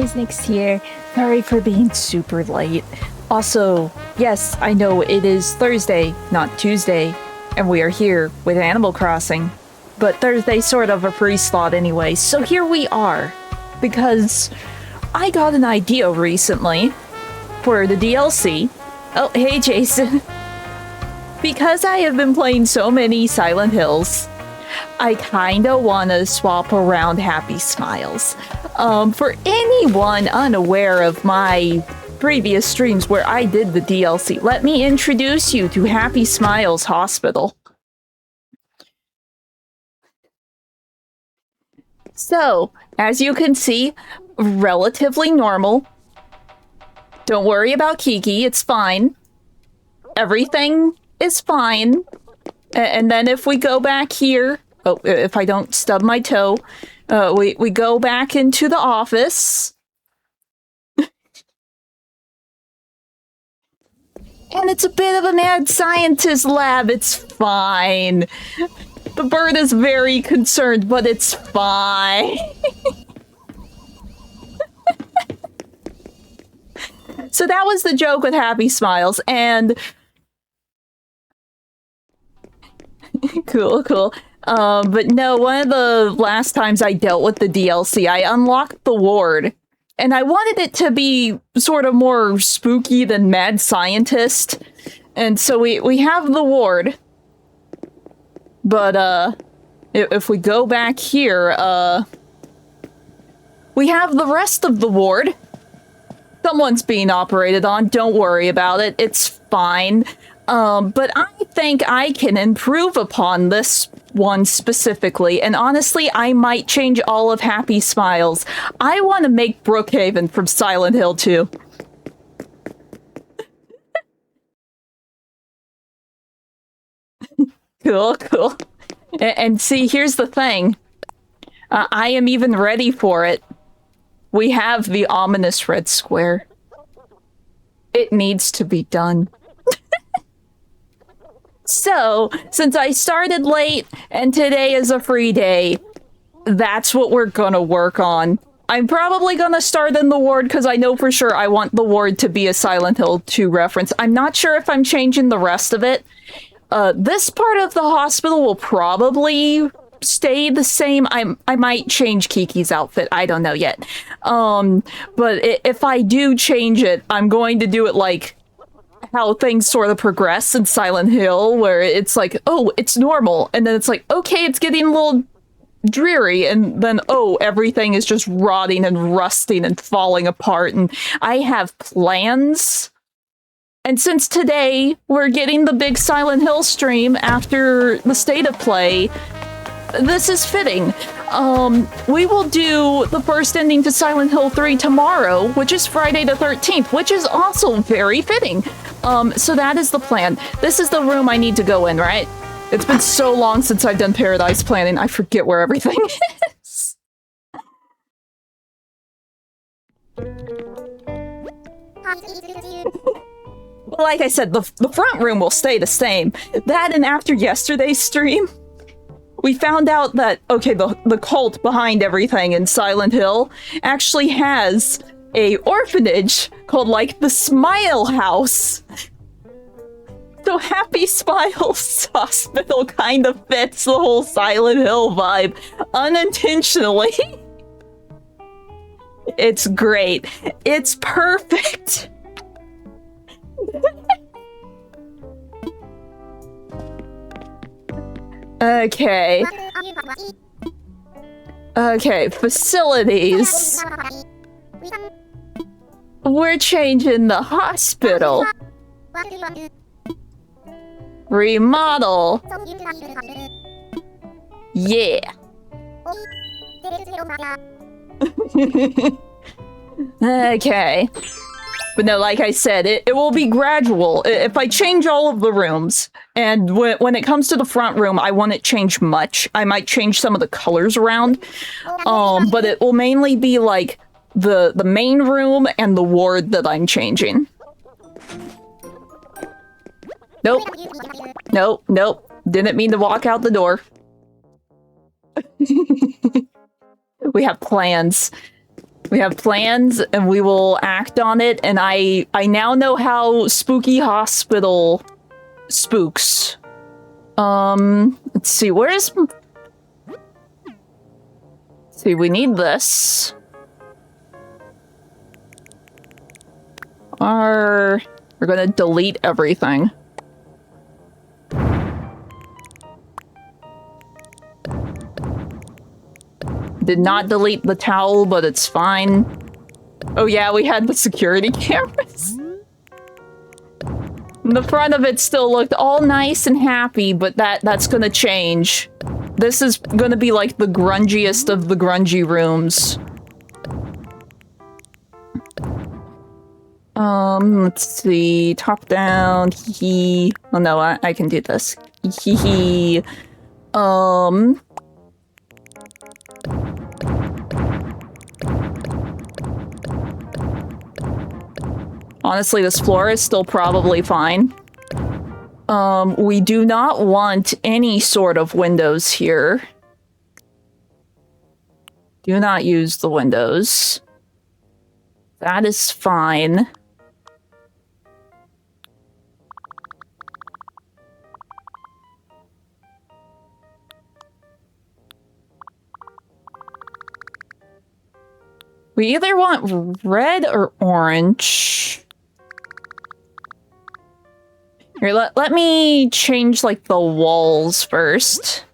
guys, Nyx here. Sorry for being super late. Also, yes, I know it is Thursday, not Tuesday, and we are here with Animal Crossing. But Thursday's sort of a free slot anyway, so here we are. Because I got an idea recently for the DLC. Oh, hey Jason. Because I have been playing so many Silent Hills, I kinda wanna swap around Happy Smiles. For anyone unaware of my previous streams where I did the DLC, let me introduce you to Happy Smiles Hospital. So, as you can see, relatively normal. Don't worry about Kiki, it's fine. Everything is fine. And then if we go back here, oh, if I don't stub my toe, we go back into the office. And it's a bit of a mad scientist lab, it's fine. The bird is very concerned, but it's fine. So that was the joke with Happy Smiles, and... Cool. But no, one of the last times I dealt with the DLC, I unlocked the ward. And I wanted it to be sort of more spooky than Mad Scientist. And so we have the ward. But, if we go back here, we have the rest of the ward. Someone's being operated on, don't worry about it, it's fine. But I think I can improve upon this one specifically, and honestly, I might change all of Happy Smiles. I want to make Brookhaven from Silent Hill 2. Cool. And see, here's the thing. I am even ready for it. We have the ominous red square. It needs to be done. So, since I started late and today is a free day, that's what we're gonna work on. I'm probably gonna start in the ward because I know for sure I want the ward to be a Silent Hill 2 reference. I'm not sure if I'm changing the rest of it. This part of the hospital will probably stay the same. I might change Kiki's outfit. I don't know yet. But if I do change it, I'm going to do it like how things sort of progress in Silent Hill, where it's like, oh, it's normal, and then it's like, okay, it's getting a little dreary, and then, oh, everything is just rotting and rusting and falling apart, and I have plans. And since today we're getting the big Silent Hill stream after the State of Play, this is fitting. We will do the first ending to Silent Hill 3 tomorrow, which is Friday the 13th, which is also very fitting. So that is the plan. This is the room I need to go in, right? It's been so long since I've done Paradise Planning, I forget where everything is. Like I said, the front room will stay the same. That and after yesterday's stream, we found out that, okay, the cult behind everything in Silent Hill actually has a orphanage called, like, the Smile House. So Happy Smiles Hospital kind of fits the whole Silent Hill vibe, unintentionally. It's great. It's perfect. Okay. Okay, facilities. We're changing the hospital. Remodel. Yeah. Okay. But no, like I said, it will be gradual. If I change all of the rooms, and when it comes to the front room, I want it changed much. I might change some of the colors around, but it will mainly be like the main room and the ward that I'm changing. Nope. Didn't mean to walk out the door. We have plans. We have plans and we will act on it, and I now know how spooky hospital spooks. Let's see, let's see, we need this. We're gonna delete everything. Did not delete the towel, but it's fine. Oh yeah, we had the security cameras. The front of it still looked all nice and happy, but that's gonna change. This is gonna be like the grungiest of the grungy rooms. Let's see. Top down. Hee. Oh no, I can do this. Hee hee. Honestly, this floor is still probably fine. We do not want any sort of windows here. Do not use the windows. That is fine. We either want red or orange. Here, let me change, like, the walls first.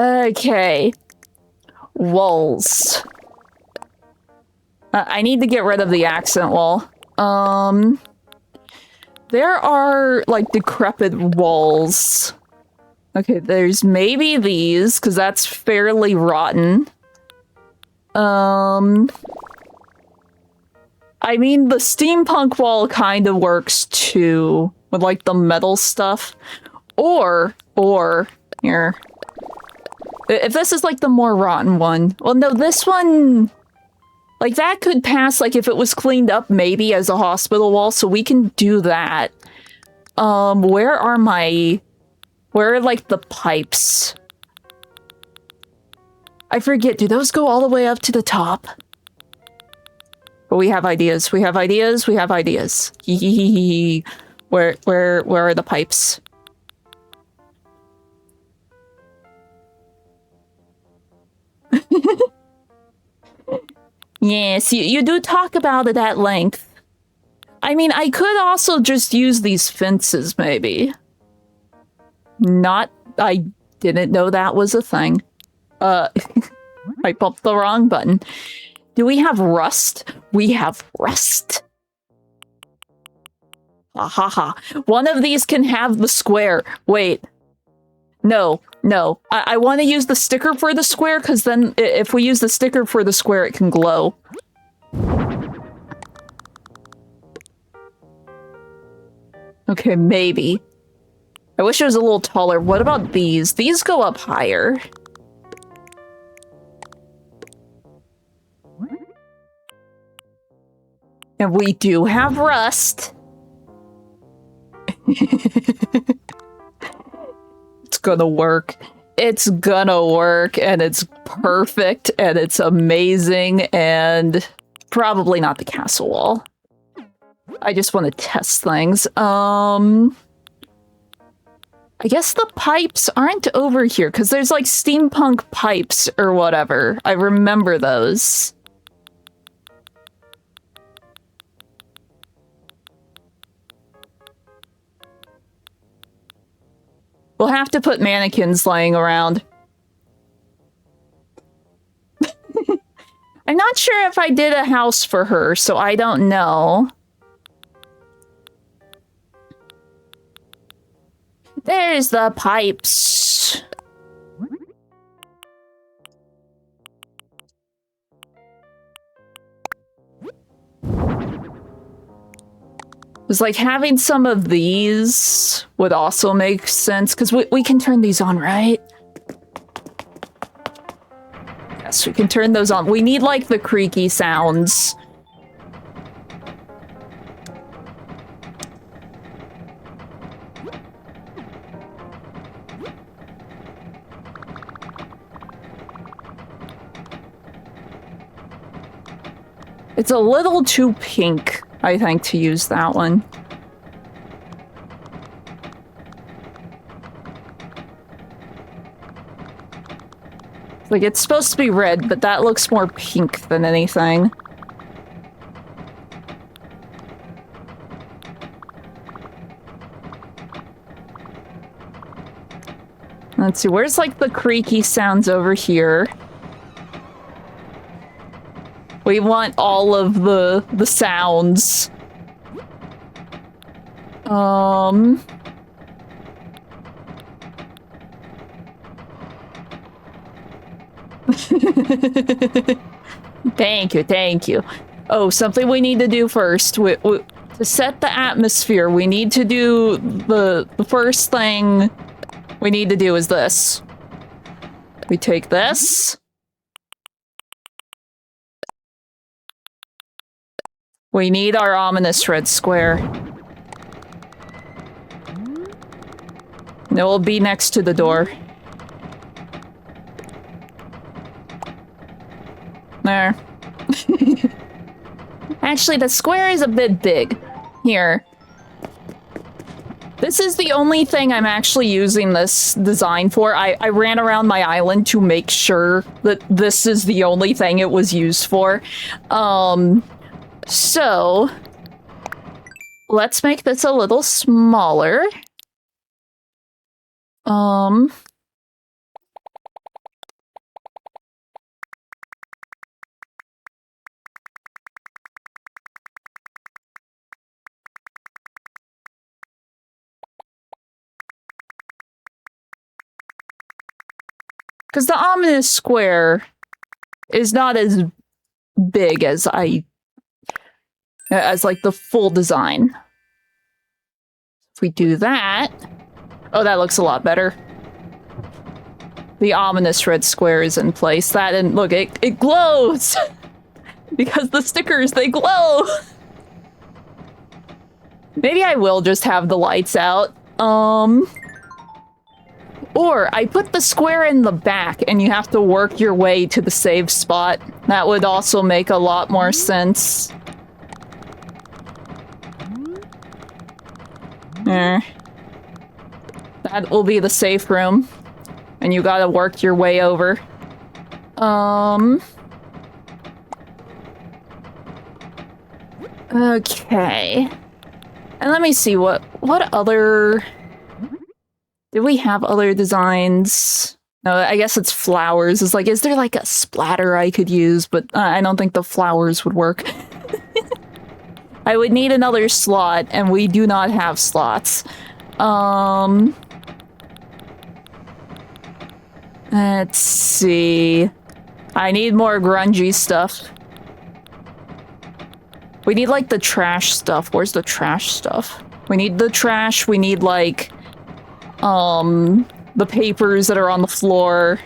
Okay. Walls. I need to get rid of the accent wall. There are, like, decrepit walls. Okay, there's maybe these, because that's fairly rotten. I mean, the steampunk wall kind of works, too, with, like, the metal stuff. Or, here. If this is, like, the more rotten one. Well, no, this one... Like, that could pass, like, if it was cleaned up, maybe, as a hospital wall, so we can do that. Where are, like, the pipes? I forget, do those go all the way up to the top? But we have ideas, we have ideas, we have ideas. Where are the pipes? Yes, you do talk about it at length. I mean, I could also just use these fences, maybe. I didn't know that was a thing. I popped the wrong button. Do we have rust? We have rust. Ha ha ha. One of these can have the square. Wait. No. I want to use the sticker for the square, because then if we use the sticker for the square, it can glow. Okay, maybe. I wish it was a little taller. What about these? These go up higher. And we do have rust. It's gonna work. It's gonna work, and it's perfect, and it's amazing, and probably not the castle wall. I just want to test things. I guess the pipes aren't over here, because there's like steampunk pipes or whatever. I remember those. We'll have to put mannequins laying around. I'm not sure if I did a house for her, so I don't know. There's the pipes. It's like having some of these would also make sense, because we can turn these on, right? Yes, we can turn those on. We need, like, the creaky sounds. It's a little too pink, I think, to use that one. Like, it's supposed to be red, but that looks more pink than anything. Let's see, where's, like, the creaky sounds over here? We want all of the sounds. Thank you, thank you. Oh, something we need to do first. To set the atmosphere, we need to do the first thing we need to do is this. We take this. We need our ominous red square. It will be next to the door. There. Actually, the square is a bit big. Here. This is the only thing I'm actually using this design for. I ran around my island to make sure that this is the only thing it was used for. So... let's make this a little smaller. Because the ominous square is not as big as like the full design. If we do that... oh, that looks a lot better. The ominous red square is in place. That, and look, it glows! Because the stickers, they glow! Maybe I will just have the lights out. Or I put the square in the back and you have to work your way to the save spot. That would also make a lot more sense. There. That will be the safe room. And you gotta work your way over. Okay. And let me see, what other... did we have other designs? No, I guess it's flowers. It's like, is there like a splatter I could use? But I don't think the flowers would work. I would need another slot, and we do not have slots. Let's see. I need more grungy stuff. We need, like, the trash stuff. Where's the trash stuff? We need the trash. We need, like, the papers that are on the floor.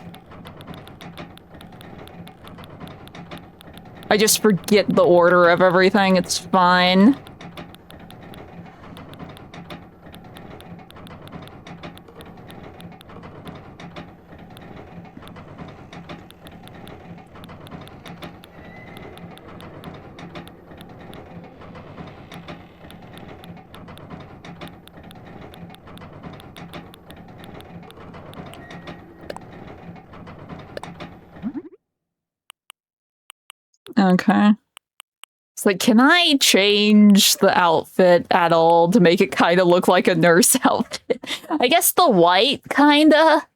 I just forget the order of everything. It's fine. Okay. It's like, can I change the outfit at all to make it kind of look like a nurse outfit? I guess the white, kinda.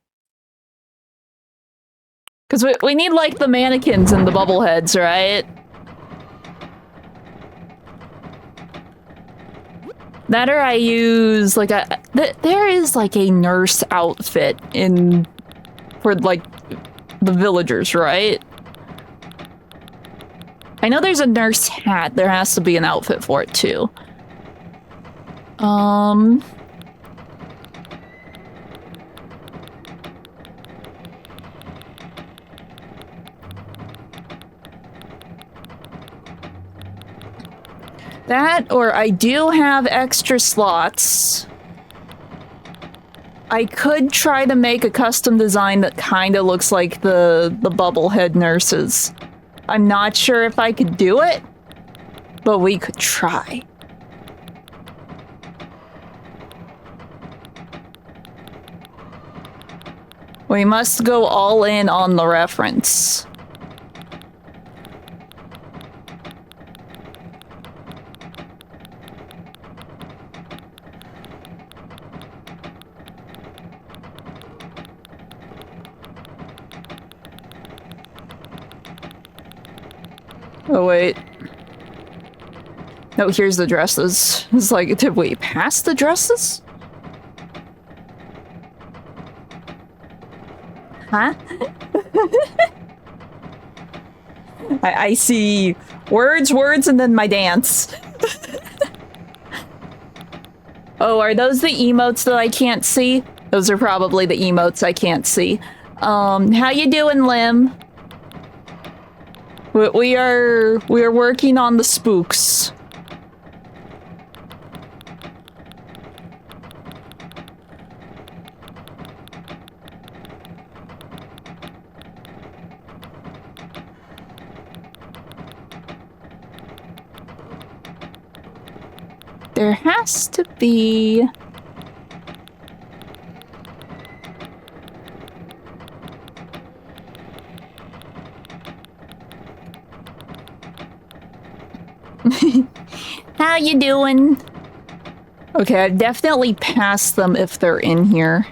Because we need, like, the mannequins and the bubbleheads, right? That or I use, like, there is, like, a nurse outfit for, like, the villagers, right? I know there's a nurse hat. There has to be an outfit for it, too. That, or I do have extra slots. I could try to make a custom design that kind of looks like the bubblehead nurses. I'm not sure if I could do it. but we could try. We must go all in on the reference. Oh, wait. No, here's the dresses. It's like, did we pass the dresses? Huh? I see words, and then my dance. Oh, are those the emotes that I can't see? Those are probably the emotes I can't see. How you doing, Lim? We are working on the spooks. There has to be... How you doing? Okay, I've definitely passed them if they're in here.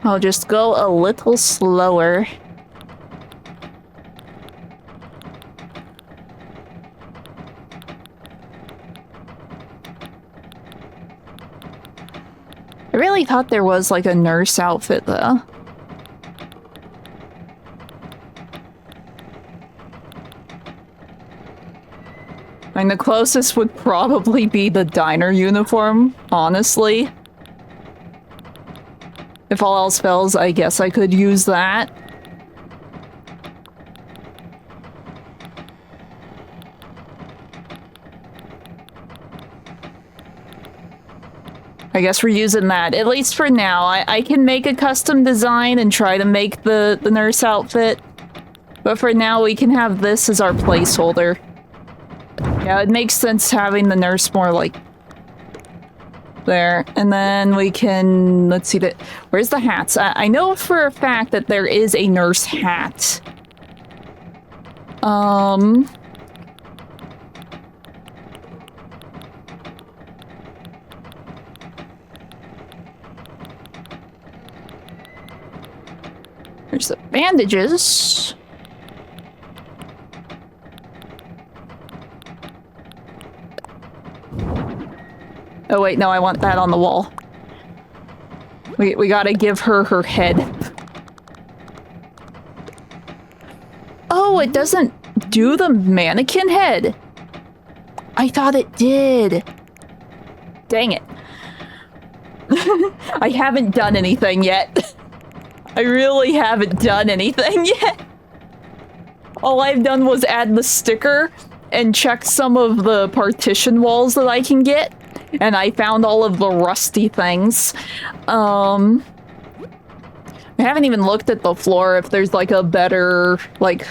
I'll just go a little slower. I really thought there was like a nurse outfit though. I mean, the closest would probably be the diner uniform, honestly. If all else fails, I guess I could use that. I guess we're using that, at least for now. I can make a custom design and try to make the nurse outfit. But for now, we can have this as our placeholder. Yeah, it makes sense having the nurse more like... there. And then we can... let's see, where's the hats? I know for a fact that there is a nurse hat. There's the bandages. Oh wait, no, I want that on the wall. We gotta give her her head. Oh, it doesn't do the mannequin head. I thought it did. Dang it. I haven't done anything yet. I really haven't done anything yet. All I've done was add the sticker and check some of the partition walls that I can get. And I found all of the rusty things. I haven't even looked at the floor if there's like a better, like,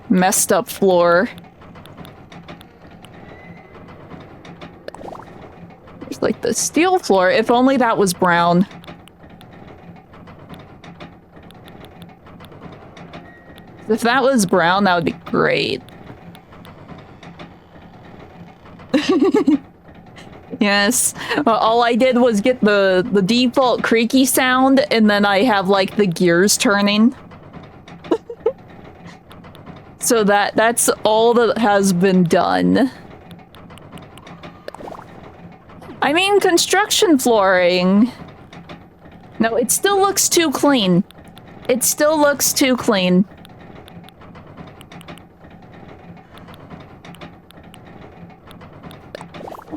messed up floor. There's like the steel floor. If only that was brown. If that was brown, that would be great. Yes. All I did was get the default creaky sound, and then I have, like, the gears turning. So that's all that has been done. I mean, construction flooring. No, it still looks too clean. It still looks too clean.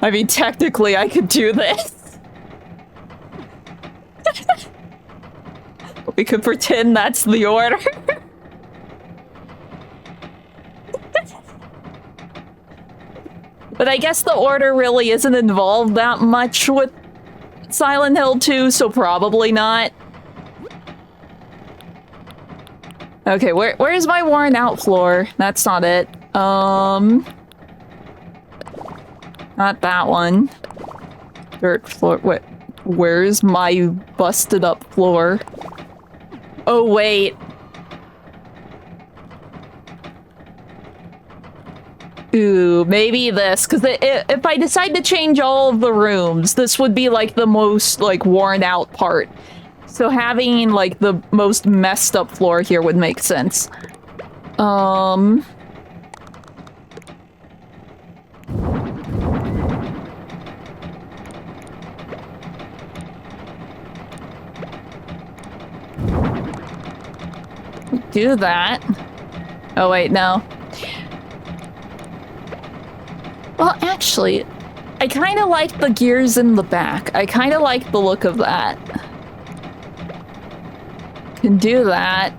I mean, technically, I could do this. We could pretend that's the order. But I guess the Order really isn't involved that much with Silent Hill 2, so probably not. Okay, where's my worn out floor? That's not it. Not that one. Dirt floor. Wait, where's my busted up floor? Oh, wait. Ooh, maybe this, because if I decide to change all of the rooms, this would be like the most like worn out part. So having like the most messed up floor here would make sense. Do that. Oh wait, no. Well, actually, I kind of like the gears in the back. I kind of like the look of that. Can do that.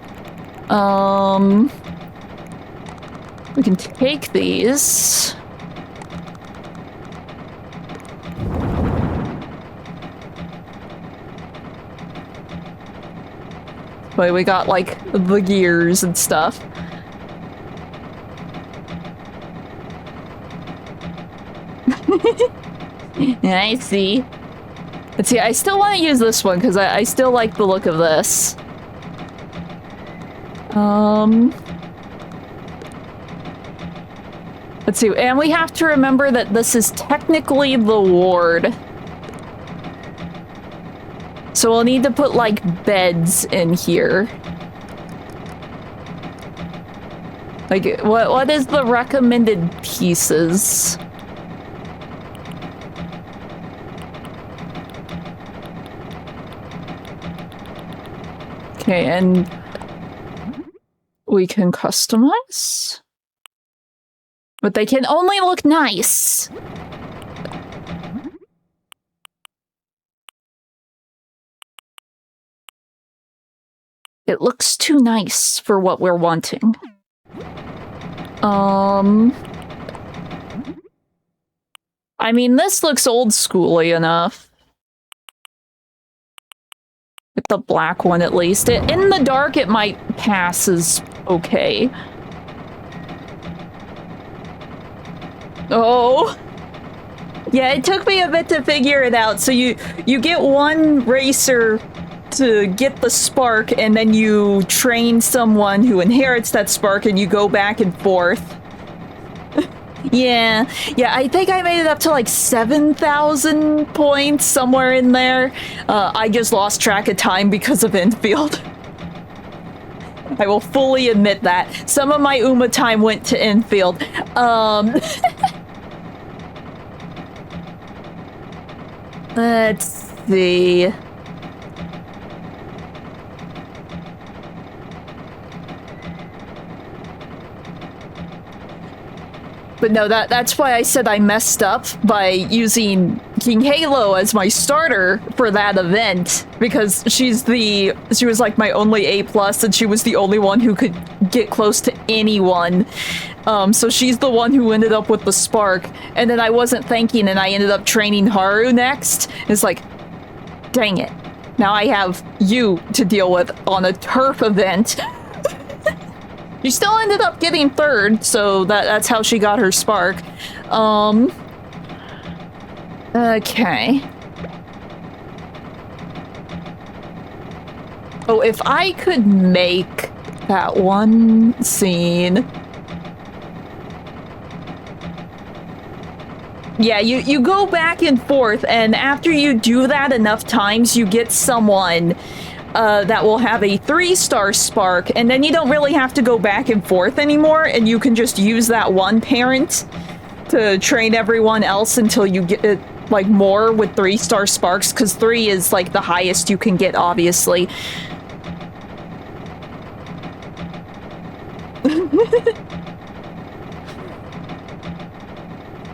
We can take these. Wait, we got like the gears and stuff. Yeah, I see. Let's see, I still want to use this one because I still like the look of this. Let's see, and we have to remember that this is technically the ward. So we'll need to put, like, beds in here. Like, what is the recommended pieces? Okay, and we can customize? But they can only look nice. It looks too nice for what we're wanting. I mean, this looks old schooly enough. With the black one, at least. In the dark, it might pass as okay. Oh. Yeah, it took me a bit to figure it out. So you get one racer to get the spark, and then you train someone who inherits that spark, and you go back and forth. Yeah, I think I made it up to like 7,000 points, somewhere in there. I just lost track of time because of Enfield. I will fully admit that. Some of my Uma time went to Enfield. Let's see. But no, that's why I said I messed up by using King Halo as my starter for that event, because she was like my only A+, and she was the only one who could get close to anyone. So she's the one who ended up with the spark, and then I wasn't thinking, and I ended up training Haru next. It's like, dang it. Now I have you to deal with on a turf event. She still ended up getting third, so that's how she got her spark. Okay. Oh, if I could make that one scene. Yeah, you go back and forth, and after you do that enough times, you get someone that will have a 3-star spark, and then you don't really have to go back and forth anymore, and you can just use that one parent to train everyone else until you get like more with 3-star sparks, because 3 is like the highest you can get, obviously.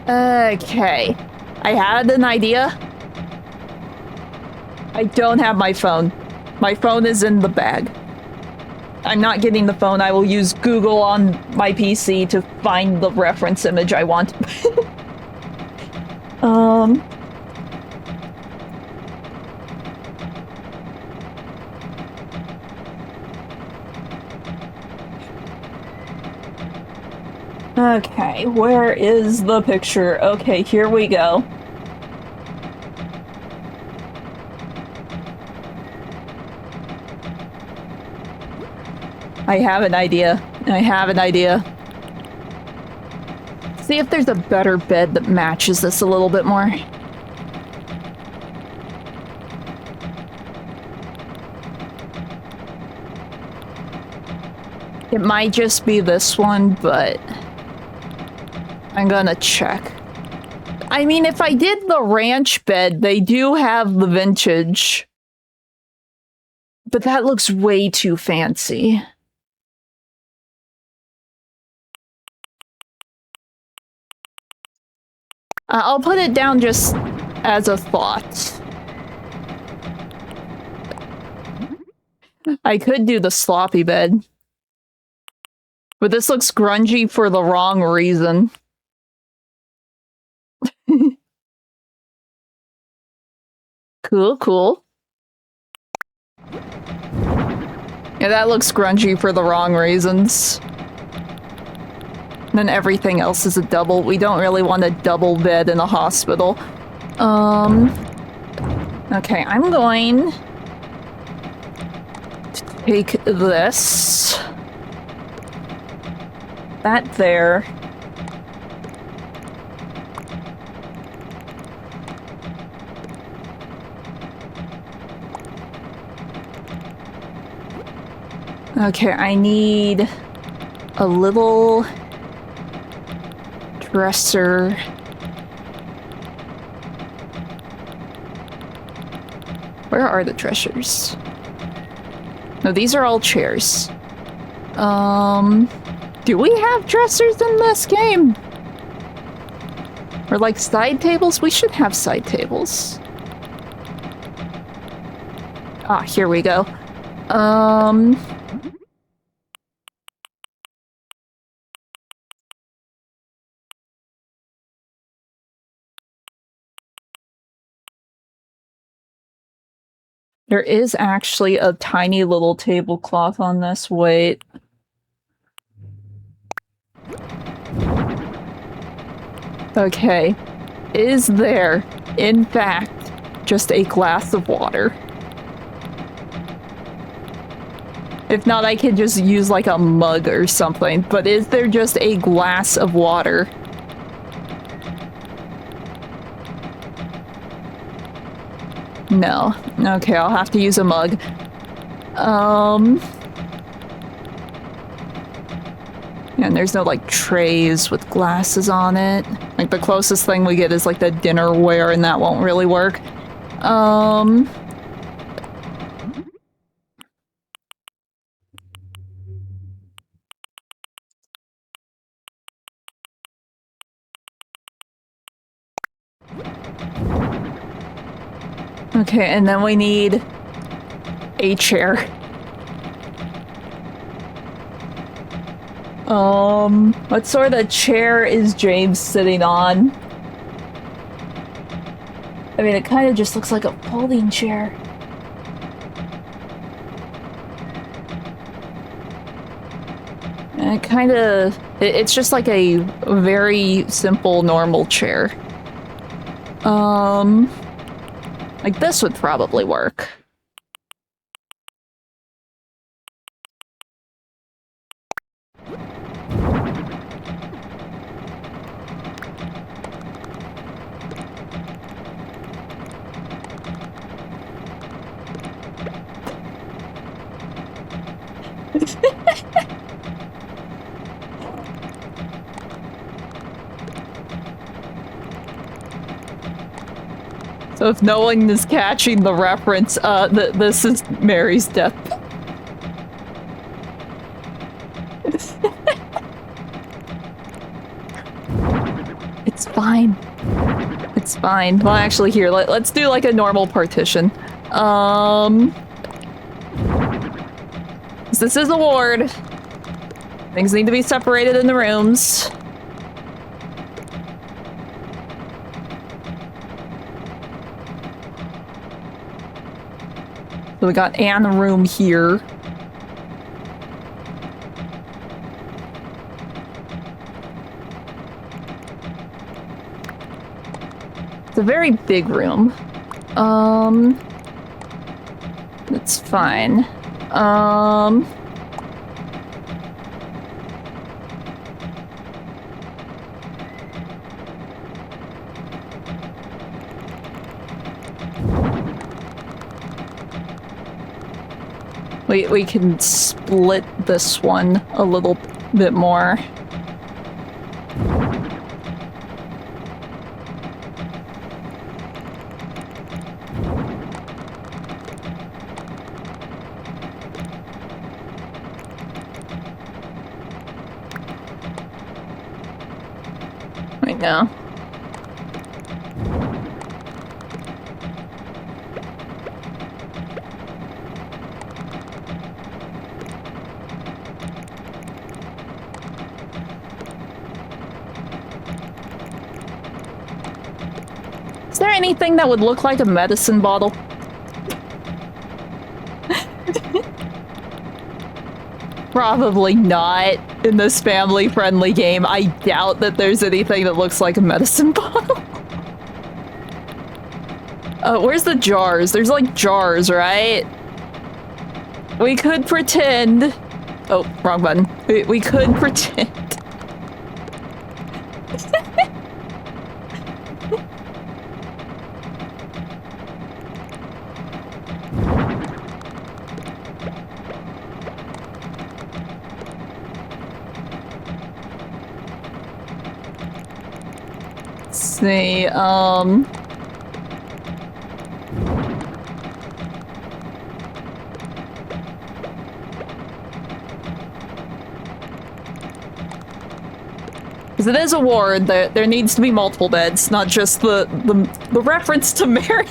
Okay. I had an idea. I don't have my phone. My phone is in the bag. I'm not getting the phone. I will use Google on my PC to find the reference image I want. Um... Okay, where is the picture? Okay, here we go. I have an idea. I have an idea. See if there's a better bed that matches this a little bit more. It might just be this one, but I'm gonna check. I mean, if I did the ranch bed, they do have the vintage. But that looks way too fancy. I'll put it down just as a thought. I could do the sloppy bed. But this looks grungy for the wrong reason. Cool, cool. Yeah, that looks grungy for the wrong reasons. And then everything else is a double. We don't really want a double bed in a hospital. Okay, I'm going to take this. That there. Okay, I need a little dresser. Where are the dressers? No, these are all chairs. Do we have dressers in this game? Or like side tables? We should have side tables. Ah, here we go. There is actually a tiny little tablecloth on this. Wait. Okay. Is there, in fact, just a glass of water? If not, I could just use like a mug or something. But is there just a glass of water? No. Okay, I'll have to use a mug. And there's no, like, trays with glasses on it. Like, the closest thing we get is, like, the dinnerware, and that won't really work. Okay, and then we need a chair. What sort of chair is James sitting on? I mean, it kind of just looks like a folding chair. And it kind of... It's just like a very simple, normal chair. Like this would probably work. So if no one is catching the reference, this is Mary's death. It's fine. It's fine. Well, actually, here, let's do like a normal partition. This is a ward. Things need to be separated in the rooms. So we got an room here. It's a very big room. That's fine. We can split this one a little bit more. Right now. Is there anything that would look like a medicine bottle? Probably not in this family-friendly game. I doubt that there's anything that looks like a medicine bottle. Where's the jars? There's like jars, right? We could pretend... Oh, wrong button. We could pretend. See, because it is a ward, there needs to be multiple beds, not just the reference to Mary.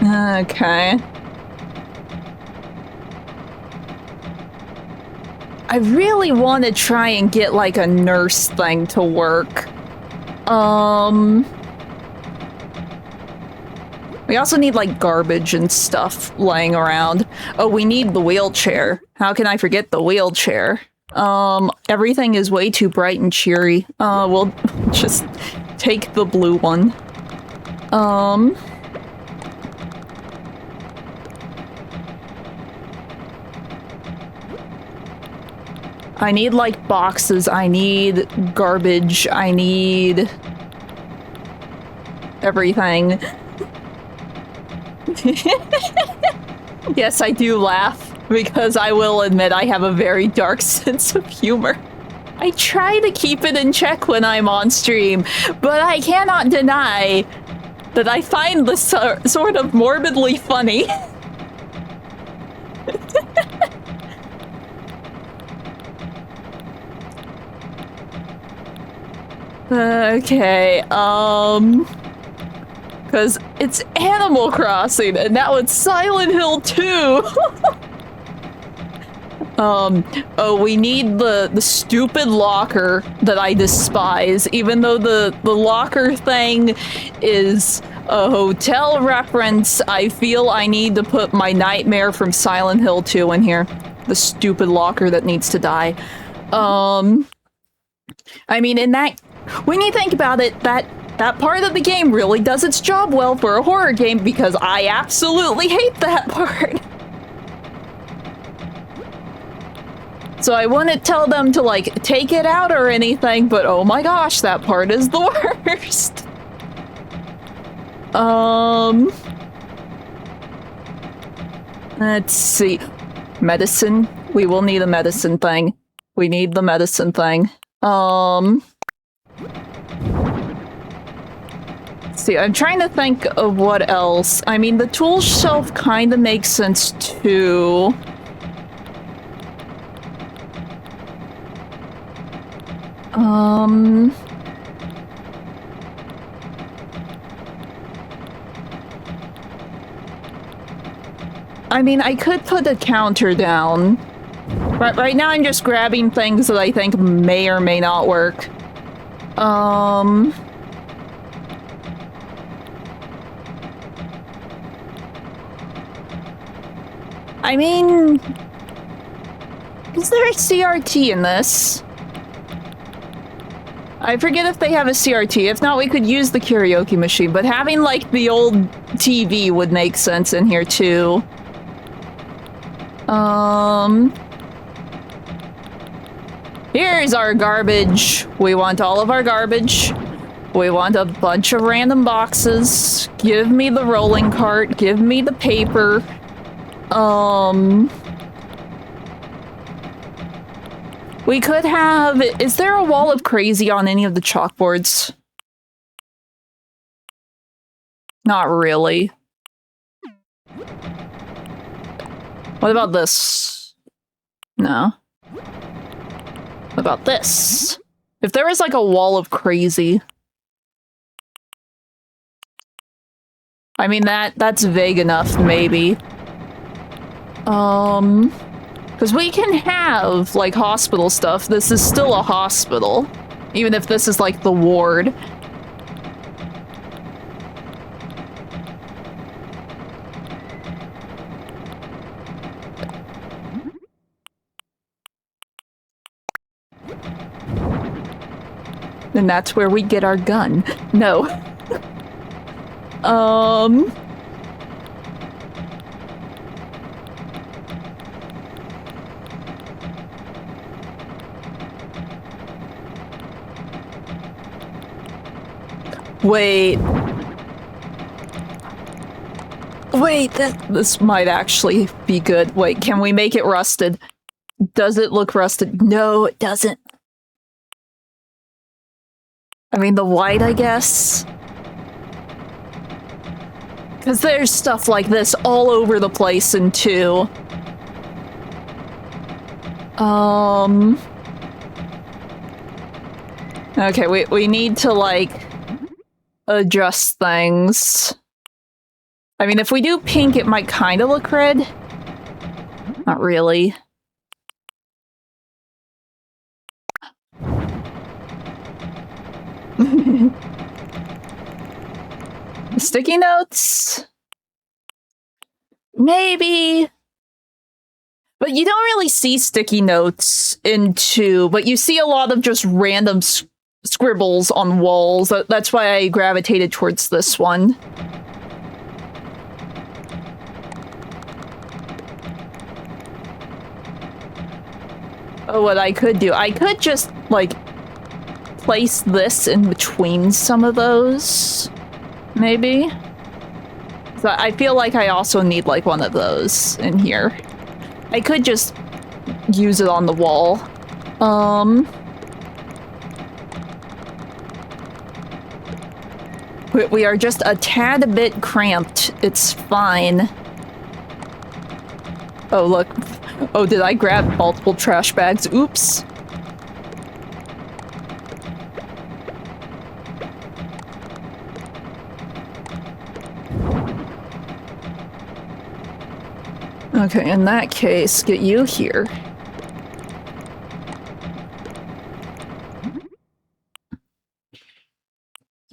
Okay. I really want to try and get like a nurse thing to work. We also need like garbage and stuff laying around. Oh, we need the wheelchair. How can I forget the wheelchair? Everything is way too bright and cheery. We'll just take the blue one. I need, like, boxes, I need garbage, I need... everything. Yes, I do laugh, because I will admit I have a very dark sense of humor. I try to keep it in check when I'm on stream, but I cannot deny that I find this sort of morbidly funny. Okay, because it's Animal Crossing, and now it's Silent Hill 2! Oh, we need the stupid locker that I despise, even though the locker thing is a hotel reference. I feel I need to put my nightmare from Silent Hill 2 in here. The stupid locker that needs to die. I mean, in that... when you think about it, that part of the game really does its job well for a horror game, because I absolutely hate that part. So I wouldn't tell them to, like, take it out or anything, but oh my gosh, that part is the worst. Let's see. Medicine. We will need a medicine thing. We need the medicine thing. See, I'm trying to think of what else. I mean, the tool shelf kind of makes sense too. I mean, I could put a counter down. Right now I'm just grabbing things that I think may or may not work. I mean... Is there a CRT in this? I forget if they have a CRT. If not, we could use the karaoke machine, but having, like, the old TV would make sense in here, too. Here's our garbage. We want all of our garbage. We want a bunch of random boxes. Give me the rolling cart. Give me the paper. We could have... Is there a wall of crazy on any of the chalkboards? Not really. What about this? No. What about this? If there was like a wall of crazy... I mean, that's vague enough, maybe. Because we can have, like, hospital stuff. This is still a hospital. Even if this is, like, the ward. And that's where we get our gun. No. Wait. Wait, this might actually be good. Wait, can we make it rusted? Does it look rusted? No, it doesn't. I mean, the white, I guess. Because there's stuff like this all over the place in 2. Okay, we need to, like, adjust things. I mean, if we do pink, it might kind of look red. Not really. Sticky notes? Maybe. But you don't really see sticky notes in 2, but you see a lot of just random scribbles on walls. That's why I gravitated towards this one. Oh, what I could do. I could just, like, place this in between some of those. Maybe? So I feel like I also need, like, one of those in here. I could just use it on the wall. We are just a tad bit cramped. It's fine. Oh, look. Oh, did I grab multiple trash bags? Oops. Okay, in that case, get you here.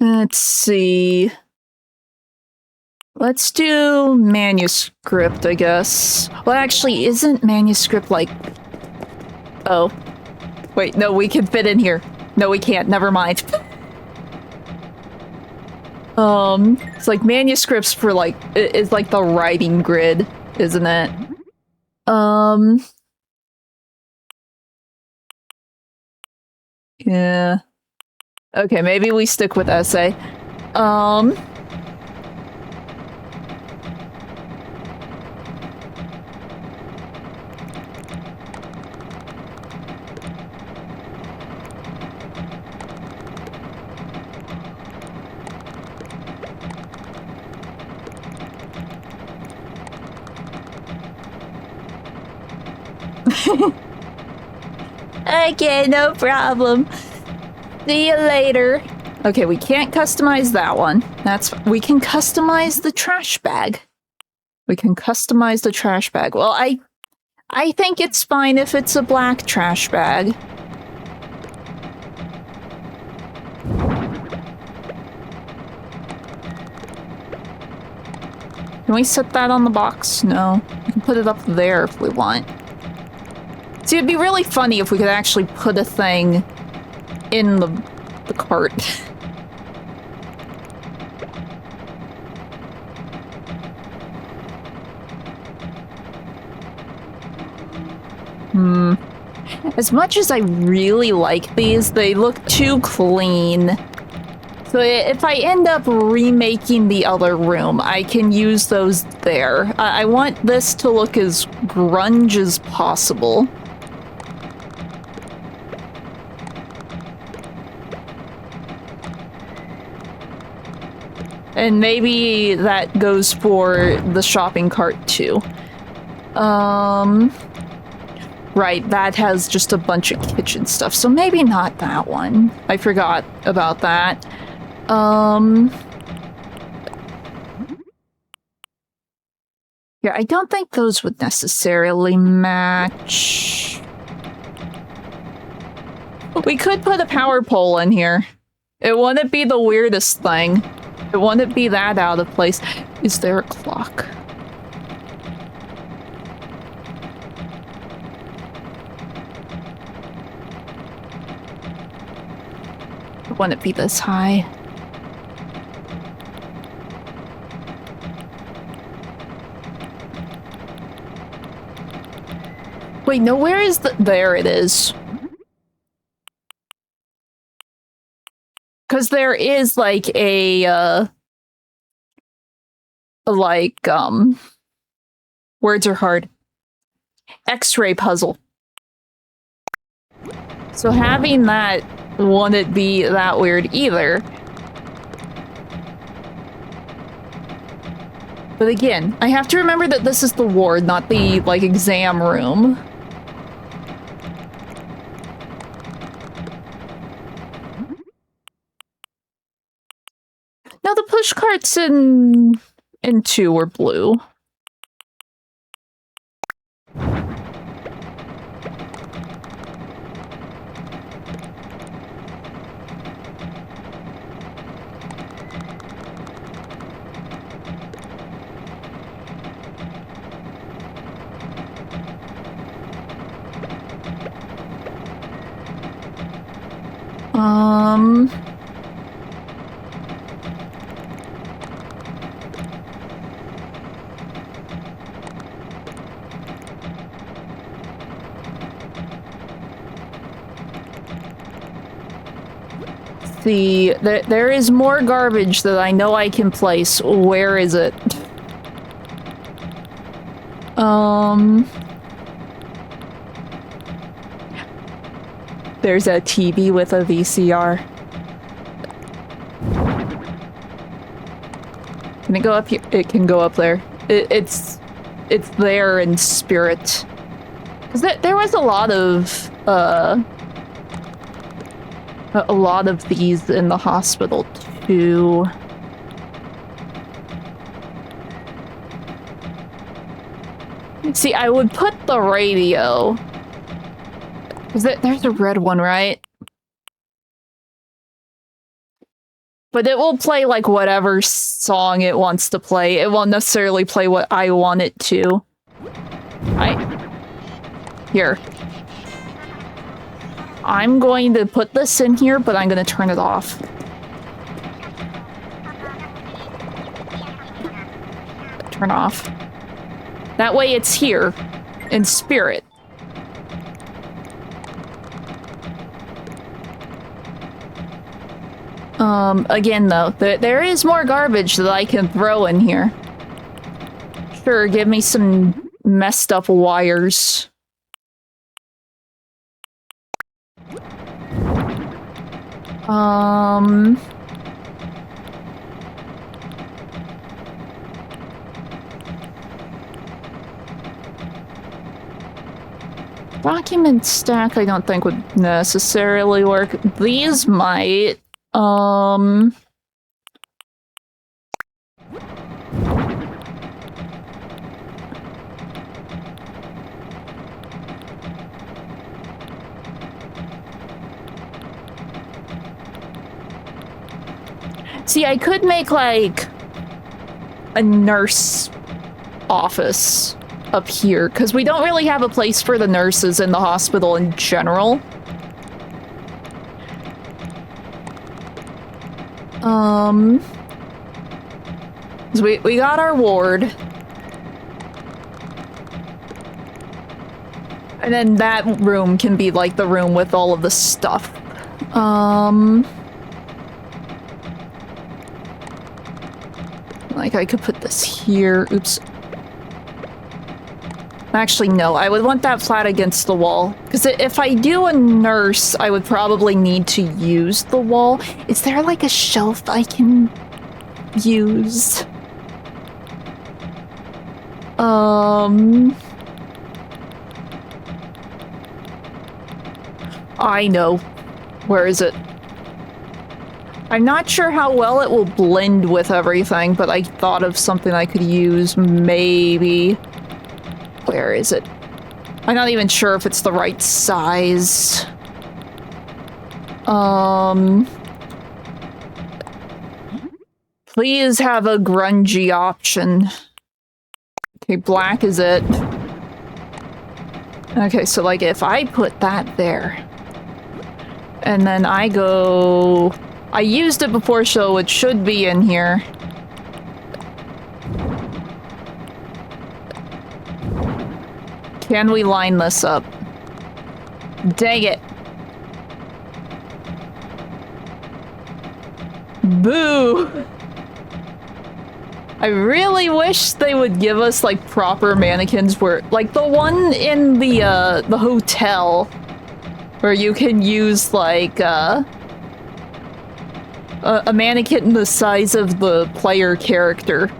Let's see. Let's do manuscript, I guess. Well, actually, isn't manuscript like... Oh. Wait, no, we can fit in here. No, we can't. Never mind. It's like manuscripts for, like, it's like the writing grid, isn't it? Yeah. Okay, maybe we stick with essay. Okay, no problem. See you later. Okay, we can't customize that one. We can customize the trash bag. We can customize the trash bag. Well, I think it's fine if it's a black trash bag. Can we set that on the box? No. We can put it up there if we want. See, it'd be really funny if we could actually put a thing in the cart. As much as I really like these, they look too clean. So if I end up remaking the other room, I can use those there. I want this to look as grunge as possible. And maybe that goes for the shopping cart too. Right, that has just a bunch of kitchen stuff, so maybe not that one. I forgot about that. Yeah, I don't think those would necessarily match. We could put a power pole in here. It wouldn't be the weirdest thing. It wouldn't be that out of place. Is there a clock? It wouldn't be this high. Wait, no, where is the— there it is. Because there is, like, a, words are hard. X-ray puzzle. So having that wouldn't be that weird either. But again, I have to remember that this is the ward, not the, like, exam room. No, the push carts in 2 were blue. See, there is more garbage that I know I can place. Where is it? There's a TV with a VCR. Can it go up here? It can go up there. It's there in spirit. Because there was a lot of these in the hospital too. See, I would put the radio. There's a red one, right? But it will play, like, whatever song it wants to play. It won't necessarily play what I want it to. Here. I'm going to put this in here, but I'm going to turn it off. Turn off. That way it's here, in spirit. Again though, there is more garbage that I can throw in here. Sure, give me some messed up wires. Document stack I don't think would necessarily work. These might. See, I could make, like, a nurse office up here, because we don't really have a place for the nurses in the hospital in general. So we got our ward. And then that room can be, like, the room with all of the stuff. Like, I could put this here. Oops. Actually, no. I would want that flat against the wall. Because if I do a nurse, I would probably need to use the wall. Is there, like, a shelf I can use? I know. Where is it? I'm not sure how well it will blend with everything, but I thought of something I could use, maybe. Where is it? I'm not even sure if it's the right size. Please have a grungy option. Okay, black is it. Okay, so like if I put that there, and then I go... I used it before, so it should be in here. Can we line this up? Dang it. Boo! I really wish they would give us, like, proper mannequins where... Like, the one in the hotel, where you can use, like, a mannequin the size of the player character.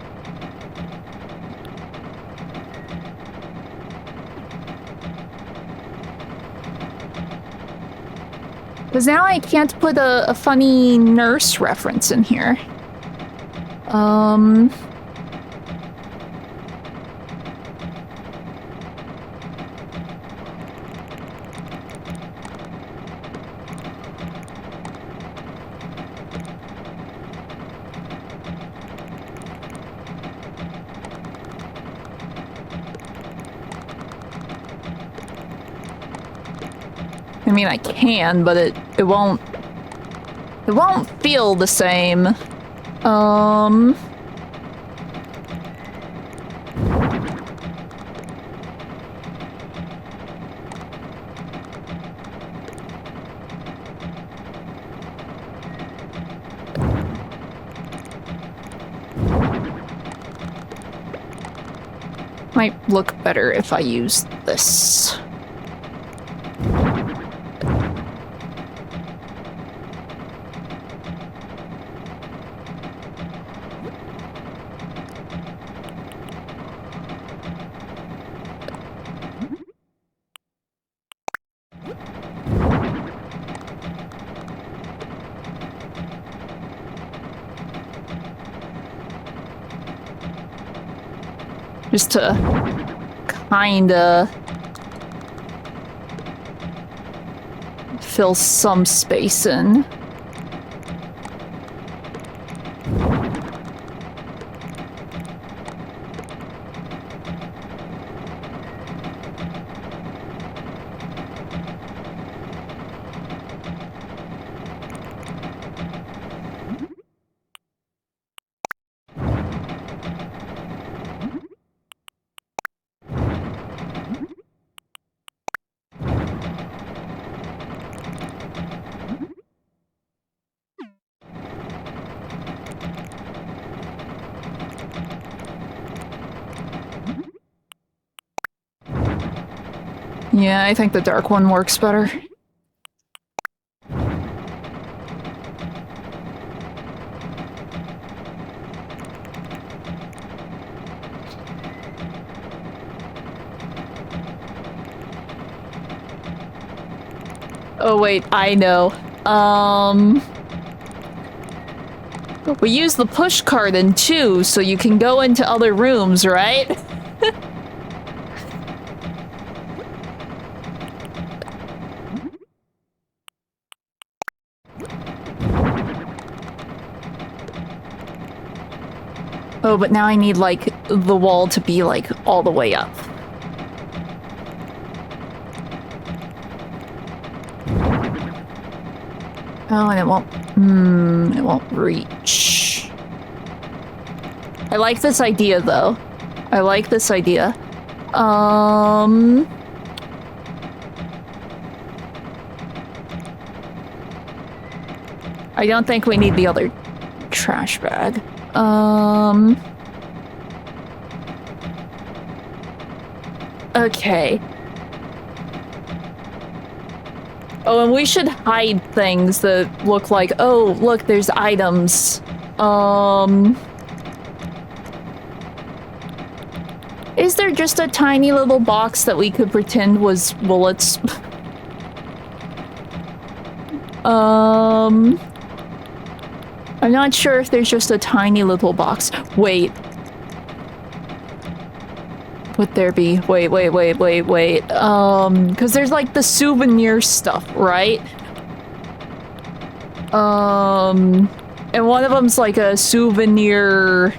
Because now I can't put a funny nurse reference in here. I mean, I can, but it won't feel the same. Might look better if I use this. Just to kinda fill some space in. Yeah, I think the dark one works better. Oh wait, I know. We use the push cart in 2, so you can go into other rooms, right? Oh, but now I need, like, the wall to be, like, all the way up. Oh, and it won't reach. I like this idea, though. I like this idea. I don't think we need the other trash bag. Okay. Oh, and we should hide things that look like, oh, look, there's items. Is there just a tiny little box that we could pretend was bullets? I'm not sure if there's just a tiny little box. Wait. Would there be? Wait. Because there's like the souvenir stuff, right? And one of them's like a souvenir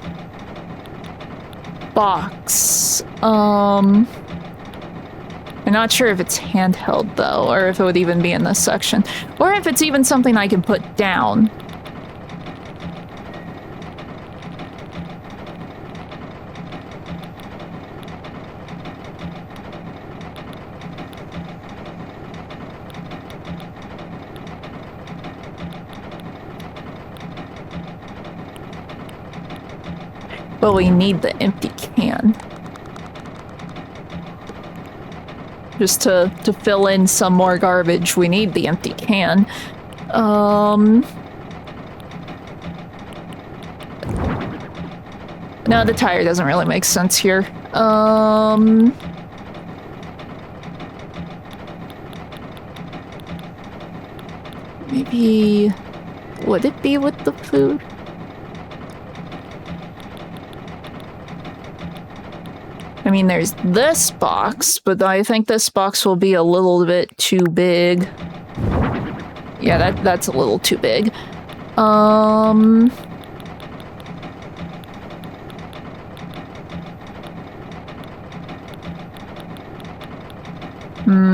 box. I'm not sure if it's handheld though, or if it would even be in this section, or if it's even something I can put down. But we need the empty can. Just to fill in some more garbage, we need the empty can. No, the tire doesn't really make sense here. Maybe... would it be with the food? I mean, there's this box, but I think this box will be a little bit too big. Yeah, that's a little too big.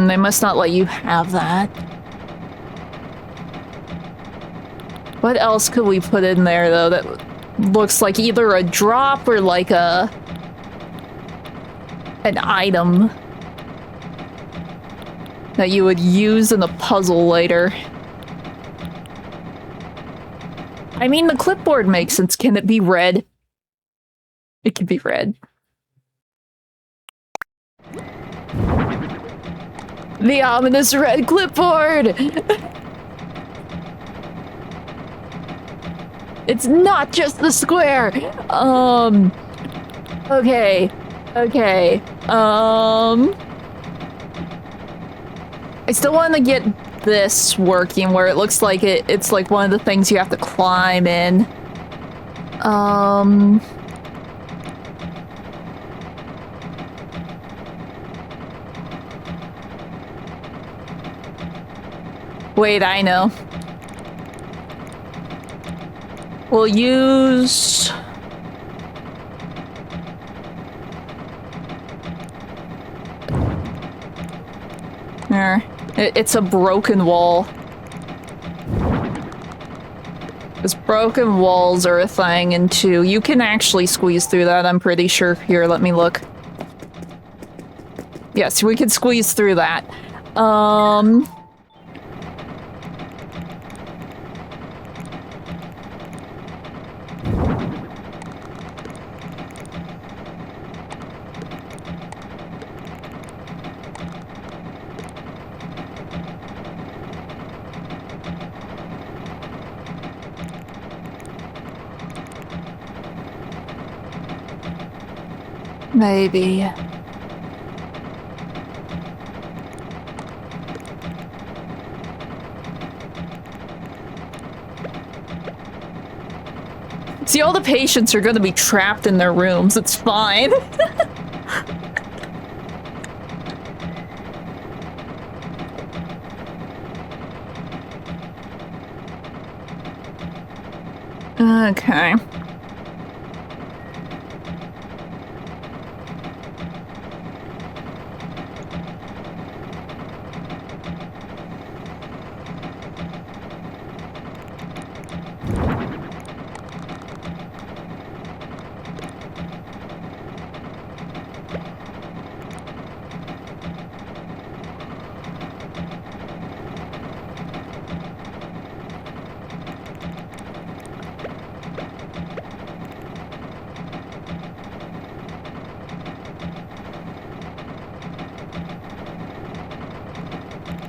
They must not let you have that. What else could we put in there, though, that looks like either a drop or like an item that you would use in a puzzle later? I mean, the clipboard makes sense. Can it be red? It can be red. The ominous red clipboard! It's not just the square! Okay. I still want to get this working where it looks like it's like one of the things you have to climb in. Wait, I know. We'll use... there. It's a broken wall. Because broken walls are a thing, and two, you can actually squeeze through that, I'm pretty sure. Here, let me look. Yes, we can squeeze through that. Maybe. See, all the patients are gonna be trapped in their rooms. It's fine. Okay.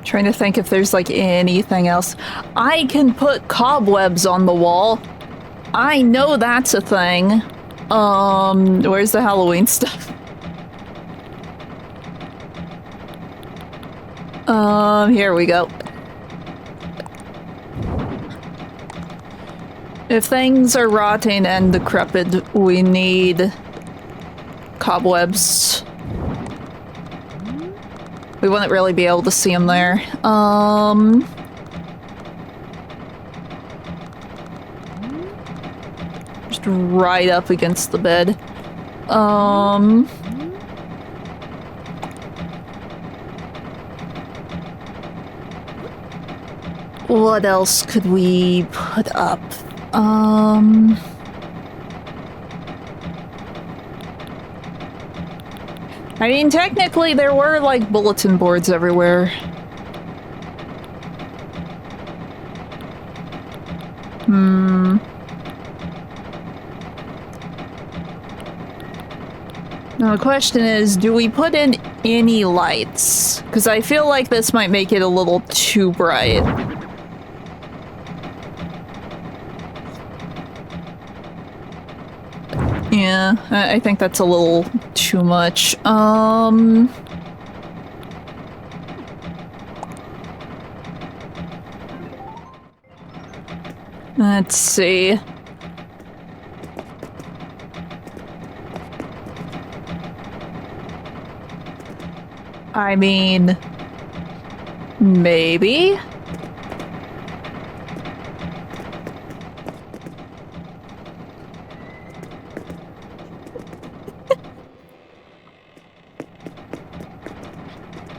Trying to think if there's like anything else. I can put cobwebs on the wall. I know that's a thing. Where's the Halloween stuff? Here we go. If things are rotting and decrepit, we need cobwebs. We wouldn't really be able to see them there. Just right up against the bed. What else could we put up? I mean, technically there were like bulletin boards everywhere. Now the question is, do we put in any lights? Because I feel like this might make it a little too bright. Yeah, I think that's a little too much. Let's see. I mean, maybe?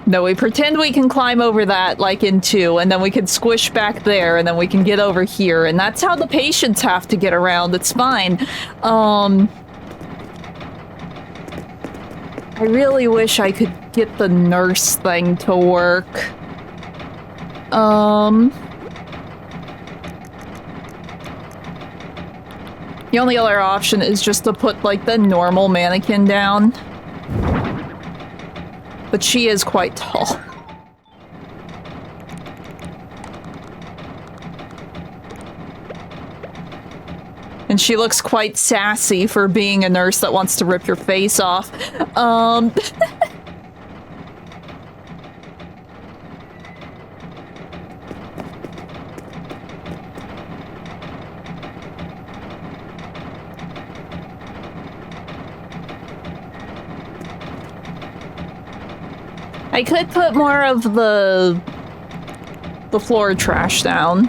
No, we pretend we can climb over that, like in 2, and then we can squish back there, and then we can get over here, and that's how the patients have to get around. It's fine. I really wish I could get the nurse thing to work. The only other option is just to put, like, the normal mannequin down. But she is quite tall. And she looks quite sassy for being a nurse that wants to rip your face off. I could put more of the floor trash down.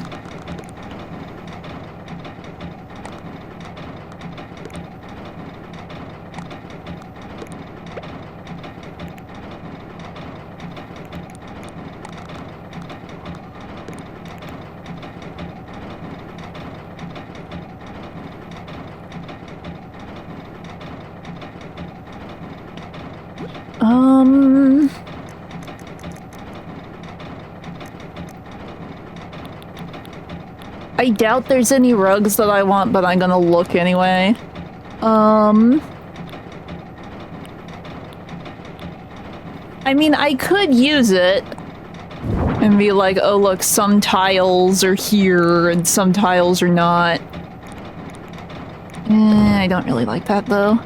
I doubt there's any rugs that I want, but I'm gonna look anyway. I mean, I could use it and be like, oh look, some tiles are here and some tiles are not. I don't really like that though.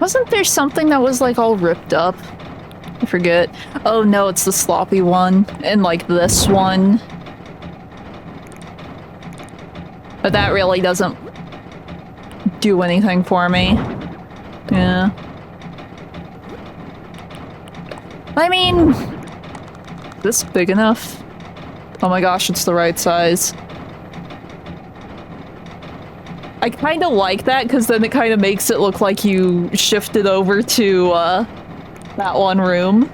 Wasn't there something that was like all ripped up? I forget. Oh no, it's the sloppy one. And like this one. But that really doesn't do anything for me. Yeah. I mean, is this big enough? Oh my gosh, it's the right size. I kind of like that because then it kind of makes it look like you shifted over to that one room.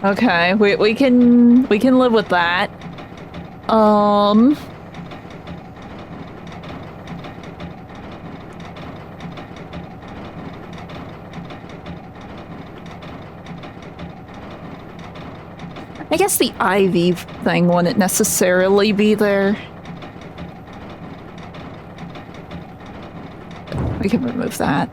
Okay, we can live with that. I guess the ivy thing wouldn't necessarily be there. We can remove that.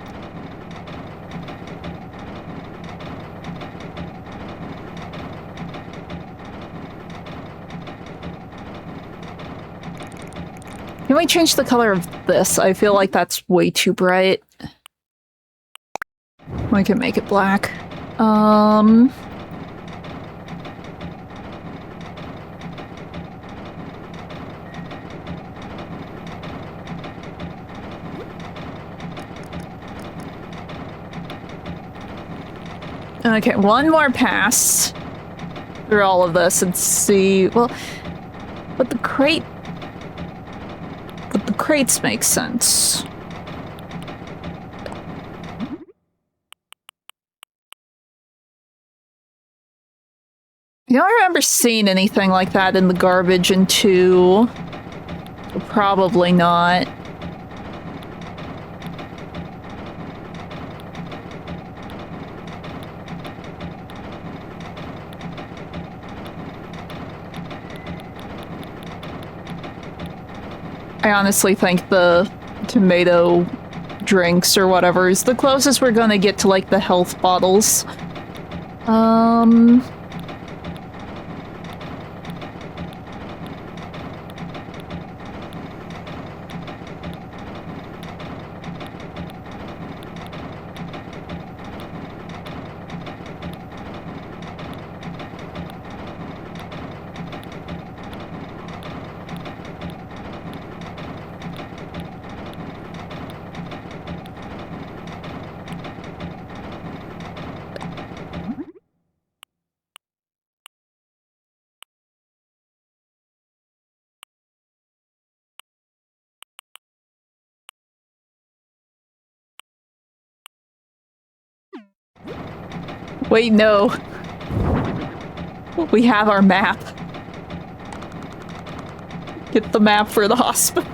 Can we change the color of this? I feel like that's way too bright. We can make it black. Okay, one more pass through all of this and see. Well, but the crates make sense. I don't remember seeing anything like that in the garbage in 2. So probably not. I honestly think the tomato drinks or whatever is the closest we're gonna get to, like, the health bottles. Wait, no. We have our map. Get the map for the hospital.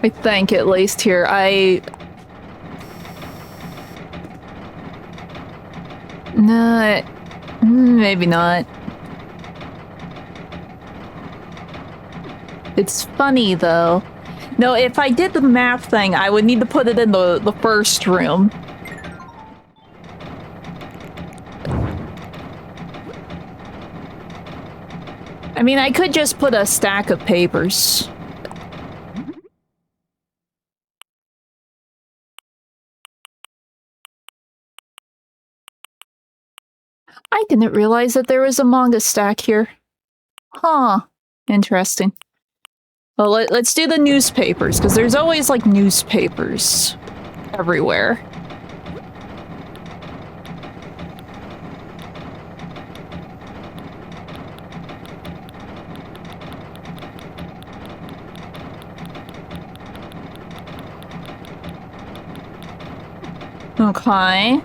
I think, at least here. No, maybe not. It's funny, though. No, if I did the map thing, I would need to put it in the first room. I mean, I could just put a stack of papers. I didn't realize that there was a manga stack here. Huh. Interesting. Well, let's do the newspapers, because there's always, like, newspapers everywhere. Okay.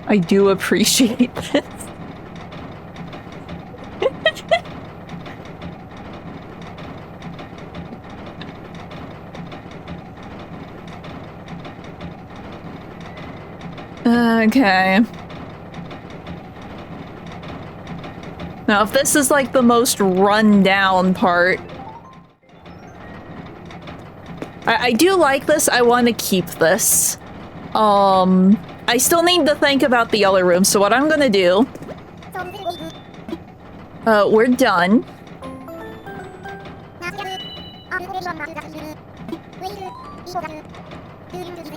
I do appreciate this. Okay. Now, if this is like the most run-down part, I do like this. I want to keep this. I still need to think about the other room, so what I'm gonna do... we're done.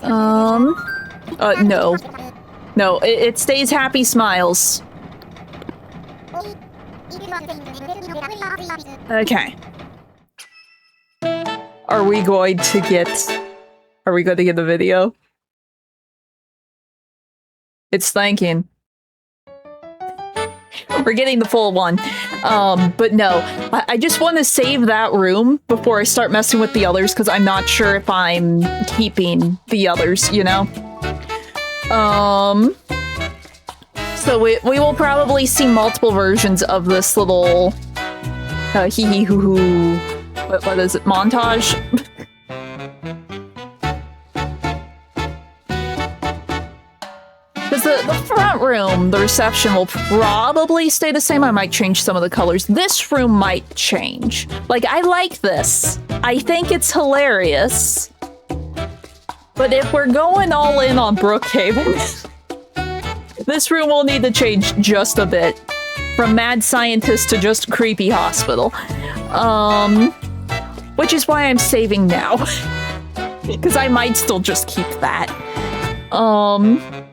No. No, it stays happy smiles. Okay. Are we going to get the video? It's thanking. We're getting the full one. But no, I just want to save that room before I start messing with the others, because I'm not sure if I'm keeping the others, you know? So we will probably see multiple versions of this little hee hee hoo hoo. What is it? Montage? Because the front room, the reception, will probably stay the same. I might change some of the colors. This room might change. Like, I like this. I think it's hilarious. But if we're going all in on Brookhaven, this room will need to change just a bit. From mad scientist to just creepy hospital. Which is why I'm saving now. Because I might still just keep that.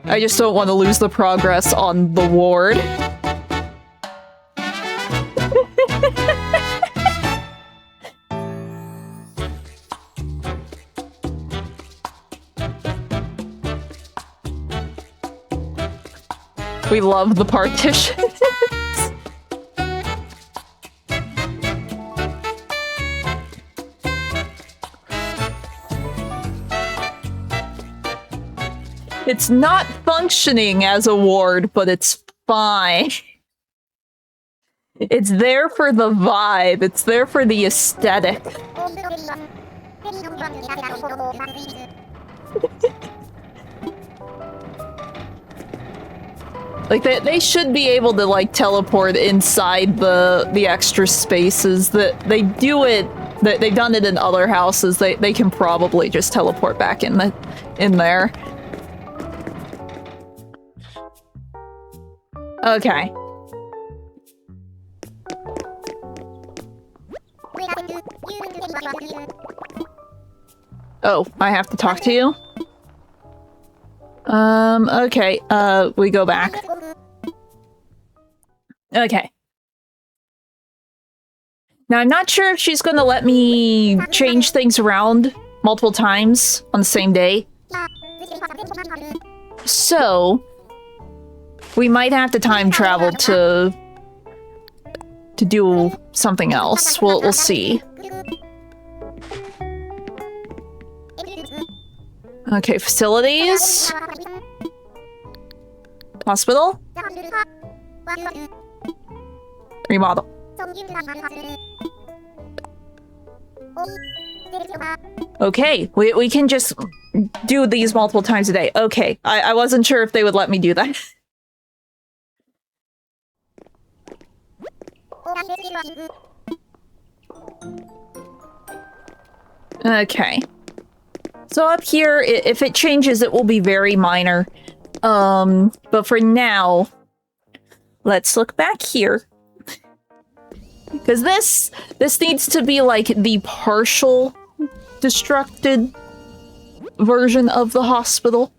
I just don't want to lose the progress on the ward. We love the partitions. It's not functioning as a ward, but it's fine. It's there for the vibe. It's there for the aesthetic. Like, they should be able to, like, teleport inside the extra spaces. That they do it. They've done it in other houses. They can probably just teleport back in there. Okay. Oh, I have to talk to you? Okay, we go back. Okay. Now, I'm not sure if she's gonna let me change things around multiple times on the same day. So, we might have to time travel to do something else. We'll see. Okay, facilities. Hospital. Remodel. Okay, we can just do these multiple times a day. Okay, I wasn't sure if they would let me do that. Okay. So up here, if it changes, it will be very minor. But for now, let's look back here. Because this needs to be like the partial destructed version of the hospital.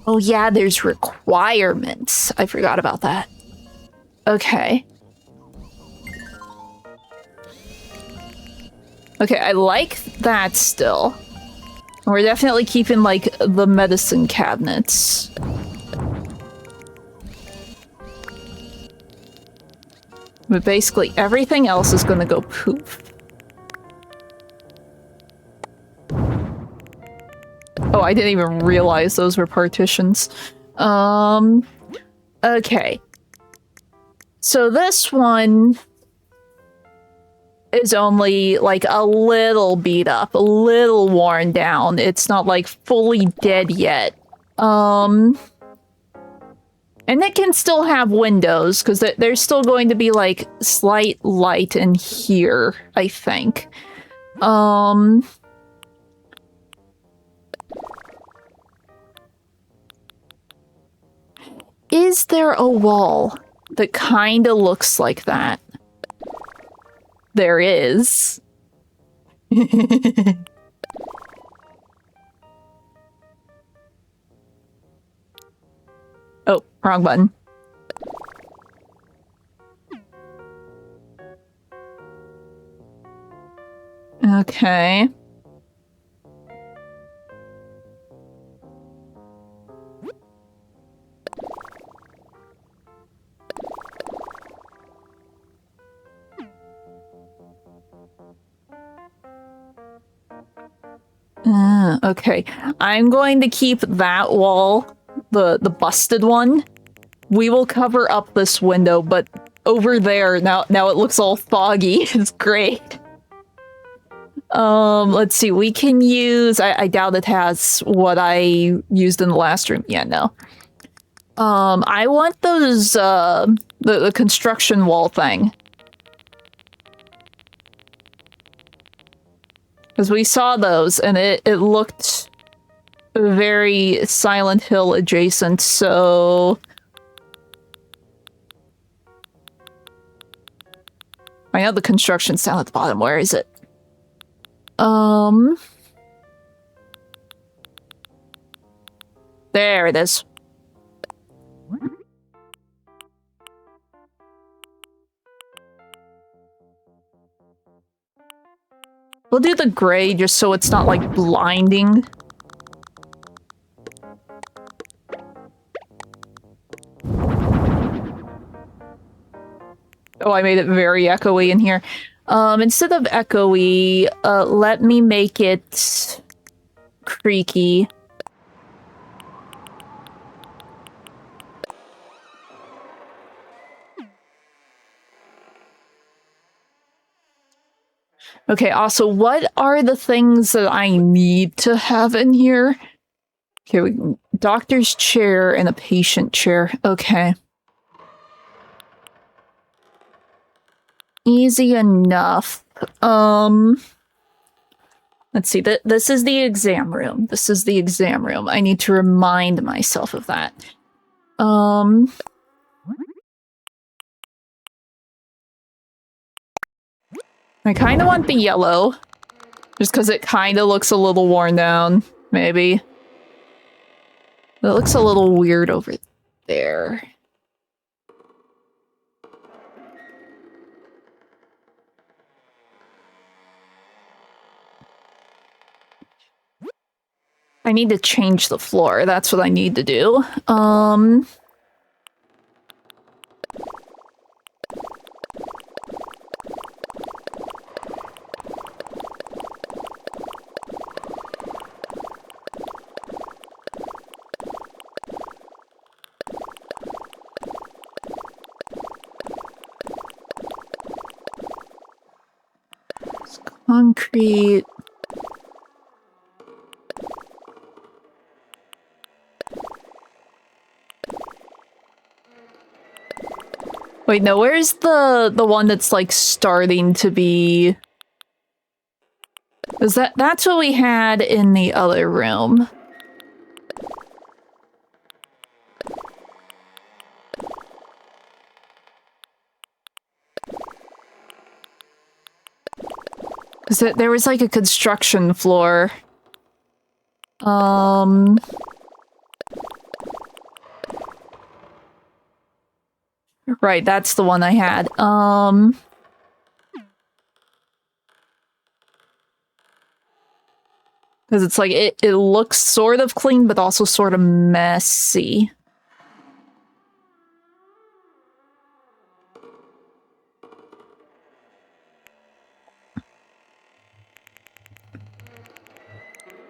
Oh yeah, there's requirements. I forgot about that. Okay. Okay, I like that still. We're definitely keeping, like, the medicine cabinets. But basically, everything else is gonna go poof. Oh, I didn't even realize those were partitions. Okay. So this one is only, like, a little beat up, a little worn down. It's not, like, fully dead yet. And it can still have windows, because there's still going to be, like, slight light in here, I think. Is there a wall that kinda looks like that? There is. Oh, wrong button. Okay. Okay. I'm going to keep that wall, the busted one, we will cover up this window, but over there, now it looks all foggy. It's great. Let's see, we can use... I doubt it has what I used in the last room. Yeah, no. I want those, the construction wall thing. Because we saw those, and it looked very Silent Hill adjacent, so... I know the construction's down at the bottom. Where is it? There it is. We'll do the gray just so it's not, like, blinding. Oh, I made it very echoey in here. Instead of echoey, let me make it creaky. Okay, also, what are the things that I need to have in here? Okay, doctor's chair and a patient chair. Okay. Easy enough. Let's see, this is the exam room. This is the exam room. I need to remind myself of that. I kind of want the yellow. Just because it kind of looks a little worn down, maybe. It looks a little weird over there. I need to change the floor. That's what I need to do. Concrete. Wait, no, where's the one that's like starting to be... Is that's what we had in the other room. Because there was like a construction floor. Right, that's the one I had. Because it's like, it looks sort of clean, but also sort of messy.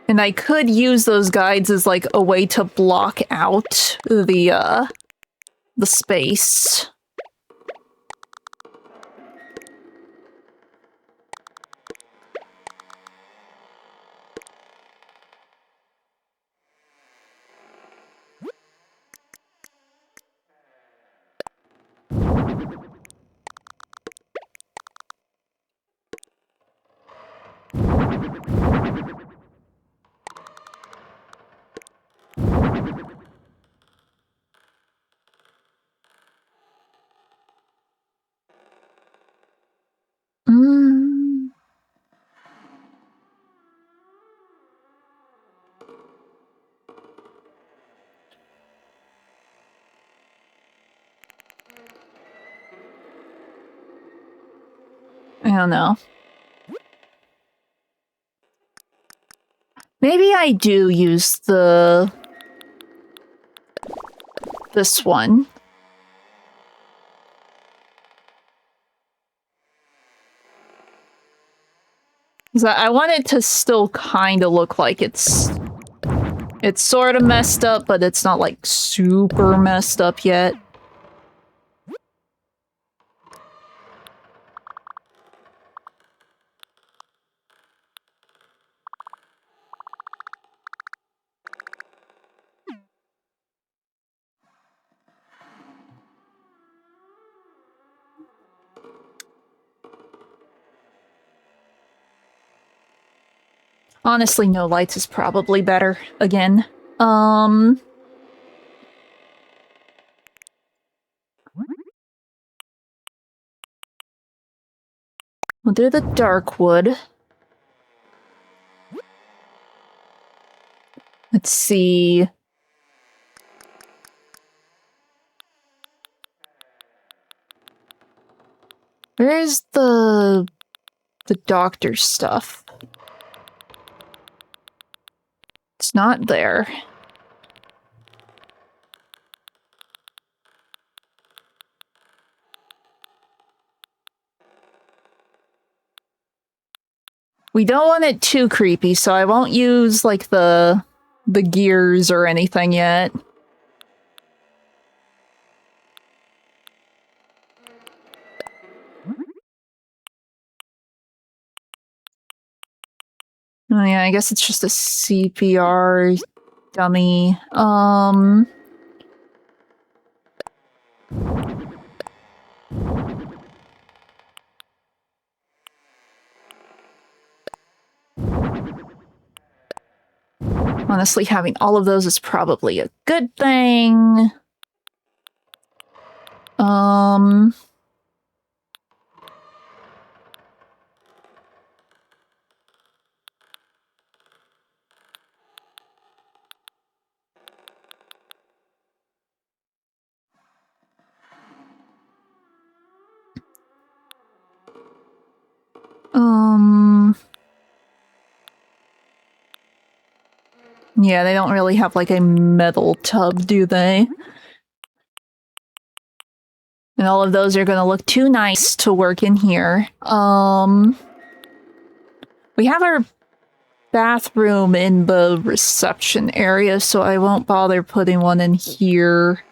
And I could use those guides as like a way to block out the space. I don't know. Maybe I do use this one. I want it to still kind of look like it's sort of messed up, but it's not like super messed up yet. Honestly, no lights is probably better, again. We'll do the dark wood. Let's see. Where's the doctor stuff? It's not there. We don't want it too creepy, so I won't use, like, the gears or anything yet. Oh yeah, I guess it's just a CPR dummy. Honestly, having all of those is probably a good thing. Yeah, they don't really have, like, a metal tub, do they? And all of those are gonna look too nice to work in here. We have our bathroom in the reception area, so I won't bother putting one in here.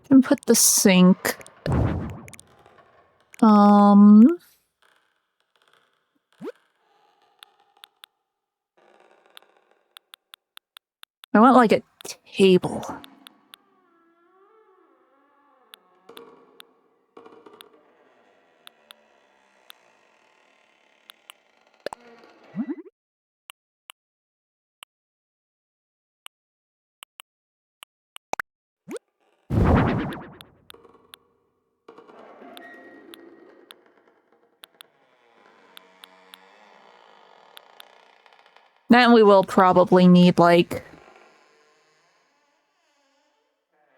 Can put the sink. I want, like, a table. Then we will probably need, like,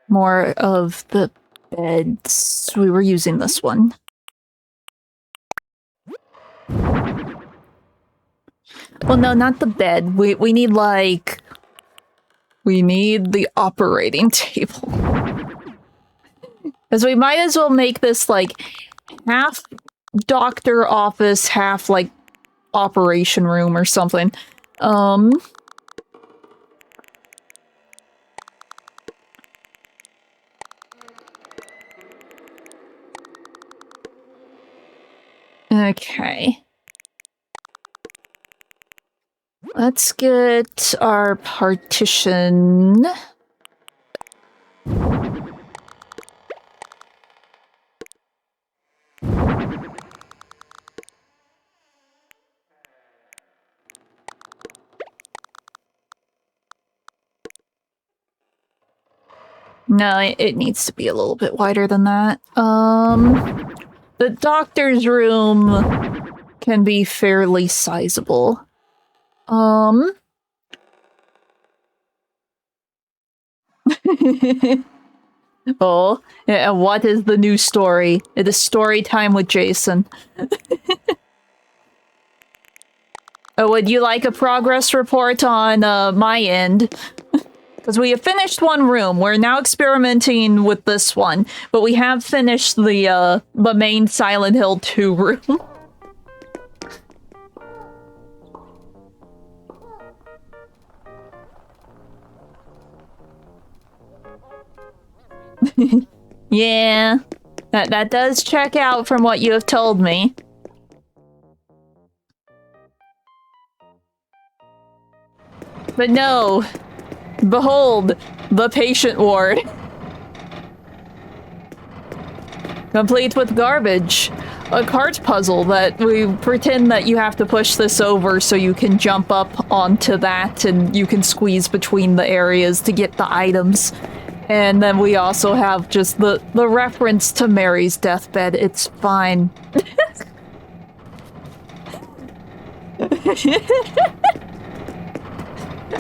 more of the beds. We were using this one. Well, no, not the bed. We need, like... We need the operating table. Because we might as well make this, like, half doctor office, half, like, operation room or something. Okay. Let's get our partition. No, it needs to be a little bit wider than that. The doctor's room can be fairly sizable. Oh, yeah, what is the new story? It is story time with Jason. Oh, would you like a progress report on my end? Because we have finished one room. We're now experimenting with this one, but we have finished the main Silent Hill 2 room. Yeah, that does check out from what you have told me. But no, Behold, the patient ward. Complete with garbage. A cart puzzle that we pretend that you have to push this over so you can jump up onto that and you can squeeze between the areas to get the items. And then we also have just the reference to Mary's deathbed. It's fine.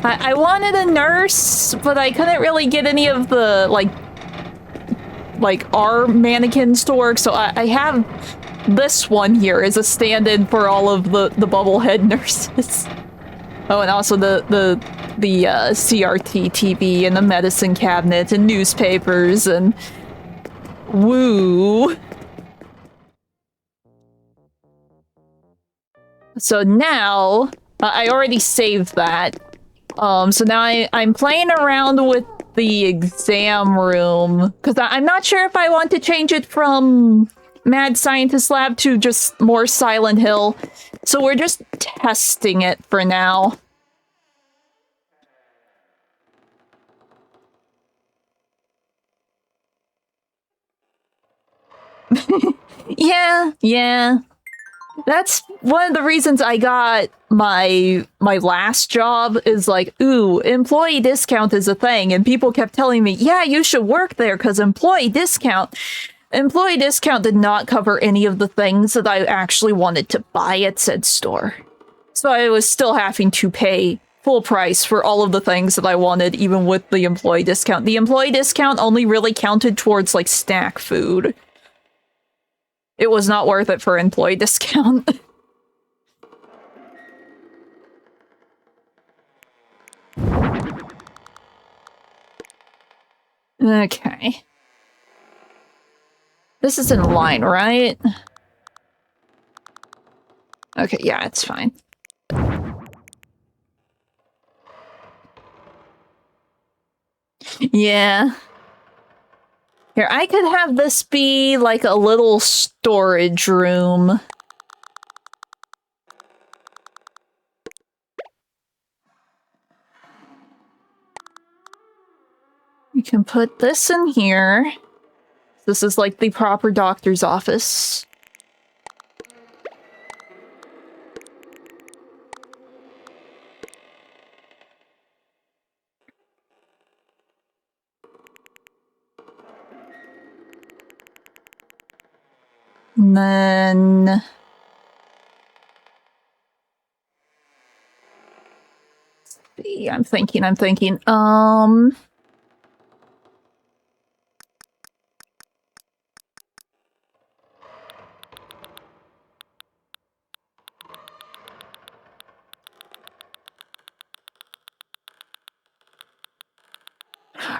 I wanted a nurse, but I couldn't really get any of the, like our mannequins to work, so I have this one here as a stand-in for all of the bubblehead nurses. Oh, and also the CRT TV and the medicine cabinet and newspapers and woo. So now I already saved that. So now I'm playing around with the exam room because I'm not sure if I want to change it from Mad Scientist Lab to just more Silent Hill. So we're just testing it for now. Yeah. That's one of the reasons I got my last job is like, ooh, employee discount is a thing. And people kept telling me, yeah, you should work there because employee discount. Employee discount did not cover any of the things that I actually wanted to buy at said store. So I was still having to pay full price for all of the things that I wanted, even with the employee discount. The employee discount only really counted towards like snack food. It was not worth it for employee discount. Okay. This is in line, right? Okay, yeah, it's fine. Yeah. Here, I could have this be like a little storage room. We can put this in here. This is like the proper doctor's office. And then... I'm thinking.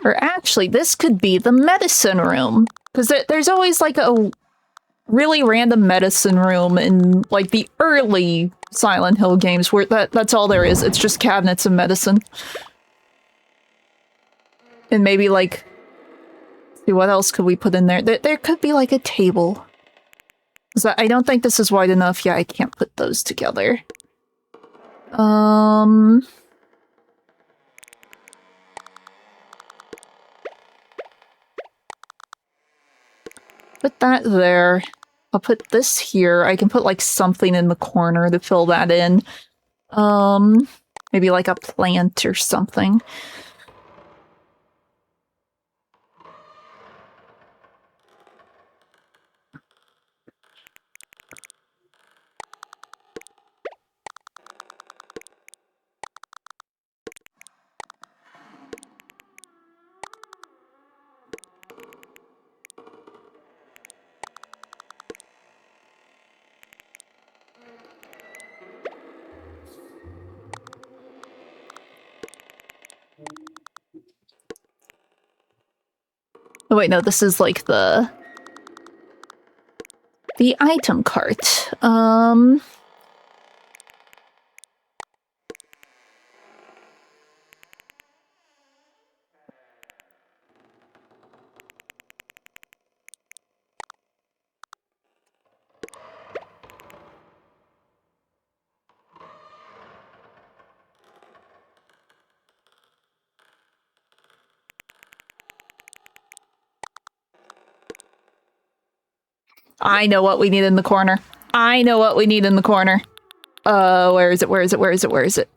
Or actually, this could be the medicine room. Because there's always like a really random medicine room in like the early Silent Hill games where that's all there is. It's just cabinets of medicine. And maybe like, see, what else could we put in there? There could be like a table. I don't think this is wide enough. Yeah, I can't put those together. Put that there. I'll put this here. I can put like something in the corner to fill that in. Maybe like a plant or something. Oh wait, no, this is like the item cart. I know what we need in the corner. I know what we need in the corner. Where is it? Where is it? Where is it? Where is it?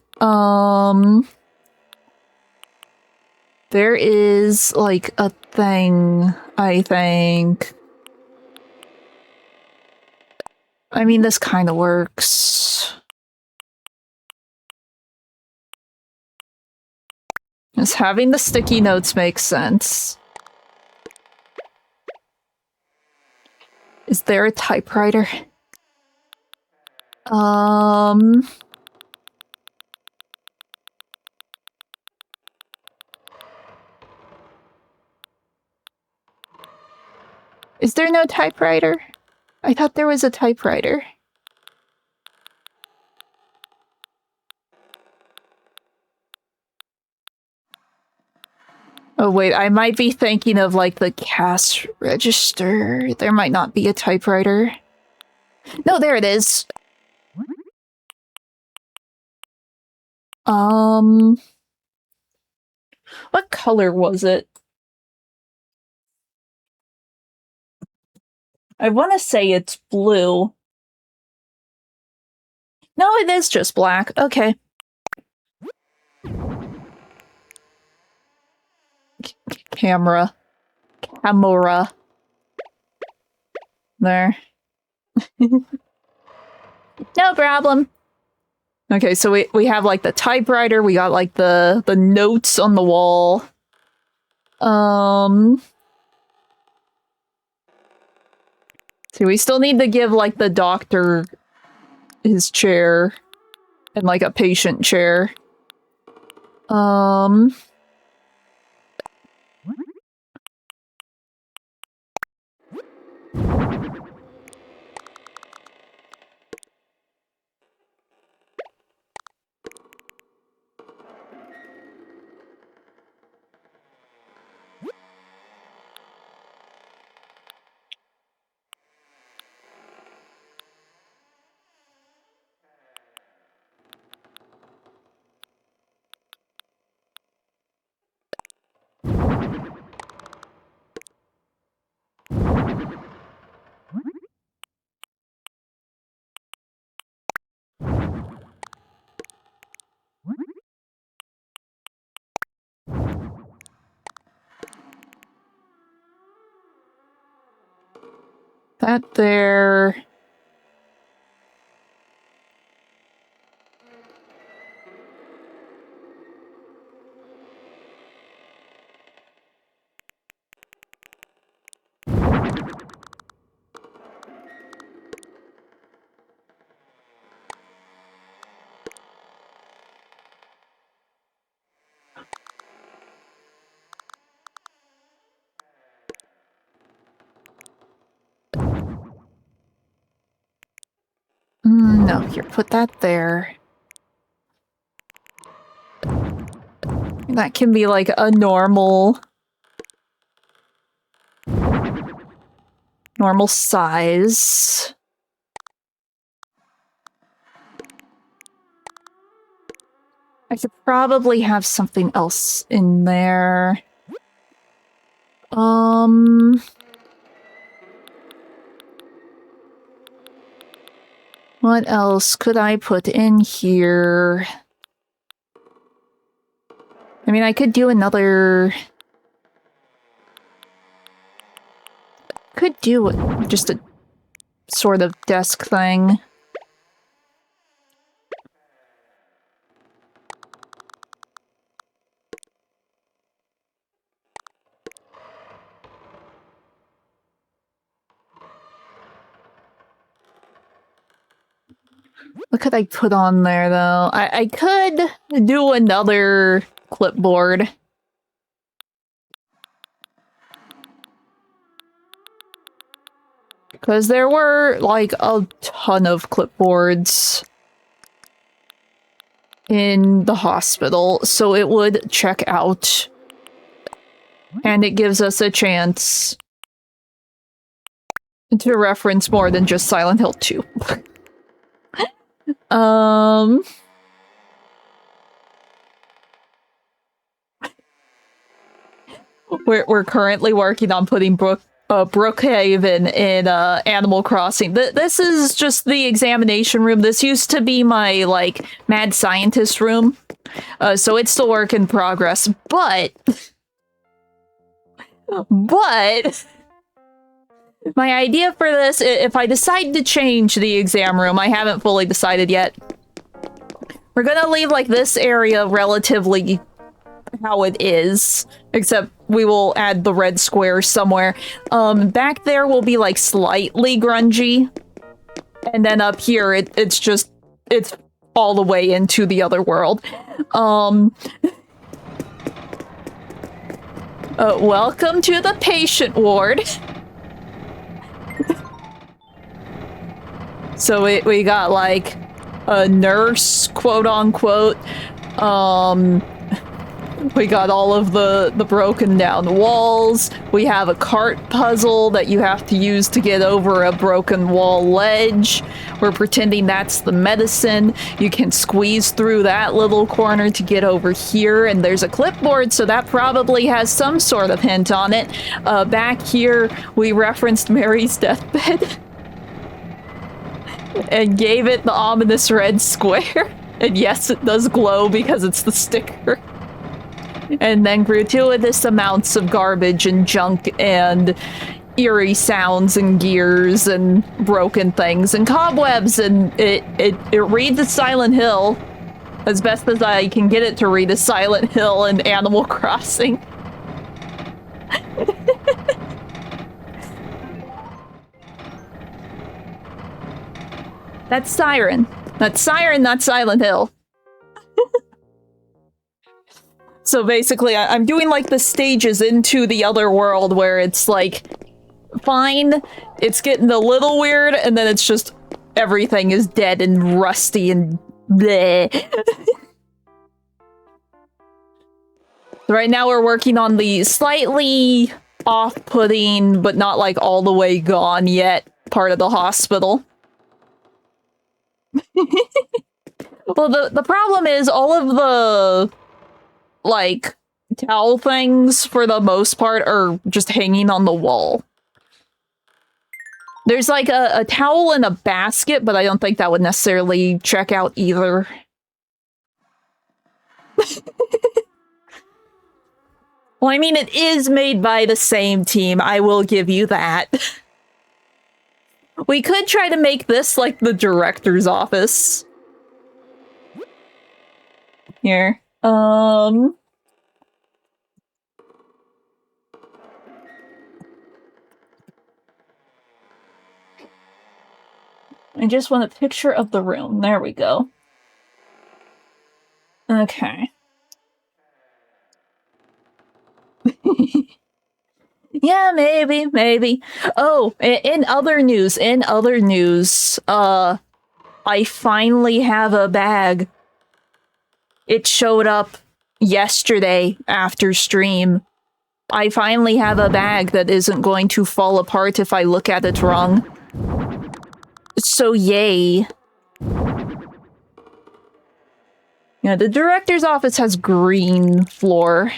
There is, like, a thing, I think. I mean, this kind of works. Just having the sticky notes makes sense. Is there a typewriter? Is there no typewriter? I thought there was a typewriter. Oh wait, I might be thinking of like the cash register. There might not be a typewriter. No, there it is. What color was it? I want to say it's blue. No, it is just black. Okay. Camera. There. No problem. Okay, so we have like the typewriter, we got like the notes on the wall. See, we still need to give like the doctor his chair and like a patient chair. That there. No, here, put that there. That can be like a normal size. I could probably have something else in there. What else could I put in here? I mean, I could do another... Could do just a sort of desk thing. What could I put on there, though? I could do another clipboard. Because there were, like, a ton of clipboards in the hospital, so it would check out. And it gives us a chance to reference more than just Silent Hill 2. We're currently working on putting Brookhaven in Animal Crossing. This is just the examination room. This used to be my, like, mad scientist room. So it's still work in progress. But my idea for this, if I decide to change the exam room, I haven't fully decided yet. We're gonna leave, like, this area relatively how it is, except we will add the red square somewhere. Back there will be, like, slightly grungy, and then up here it's all the way into the other world. Welcome to the patient ward. So we got, like, a nurse, quote unquote. We got all of the broken down walls. We have a cart puzzle that you have to use to get over a broken wall ledge. We're pretending that's the medicine. You can squeeze through that little corner to get over here, and there's a clipboard, so that probably has some sort of hint on it. Back here, we referenced Mary's deathbed and gave it the ominous red square. And yes, it does glow because it's the sticker. And then gratuitous amounts of garbage and junk and eerie sounds and gears and broken things and cobwebs, and it reads a Silent Hill as best as I can get it to read a Silent Hill in Animal Crossing. That's Siren. That's Siren, not Silent Hill. So basically, I'm doing, like, the stages into the other world where it's, like, fine, it's getting a little weird, and then it's just everything is dead and rusty and bleh. Right now we're working on the slightly off-putting, but not, like, all the way gone yet part of the hospital. Well, the problem is all of the, like, towel things, for the most part, are just hanging on the wall. There's, like, a towel in a basket, but I don't think that would necessarily check out either. Well, I mean, it is made by the same team, I will give you that. We could try to make this, like, the director's office. Here. I just want a picture of the room. There we go. Okay. Yeah, maybe. Oh, in other news, I finally have a bag. It showed up yesterday after stream. I finally have a bag that isn't going to fall apart if I look at it wrong. So yay. Yeah, the director's office has green floor.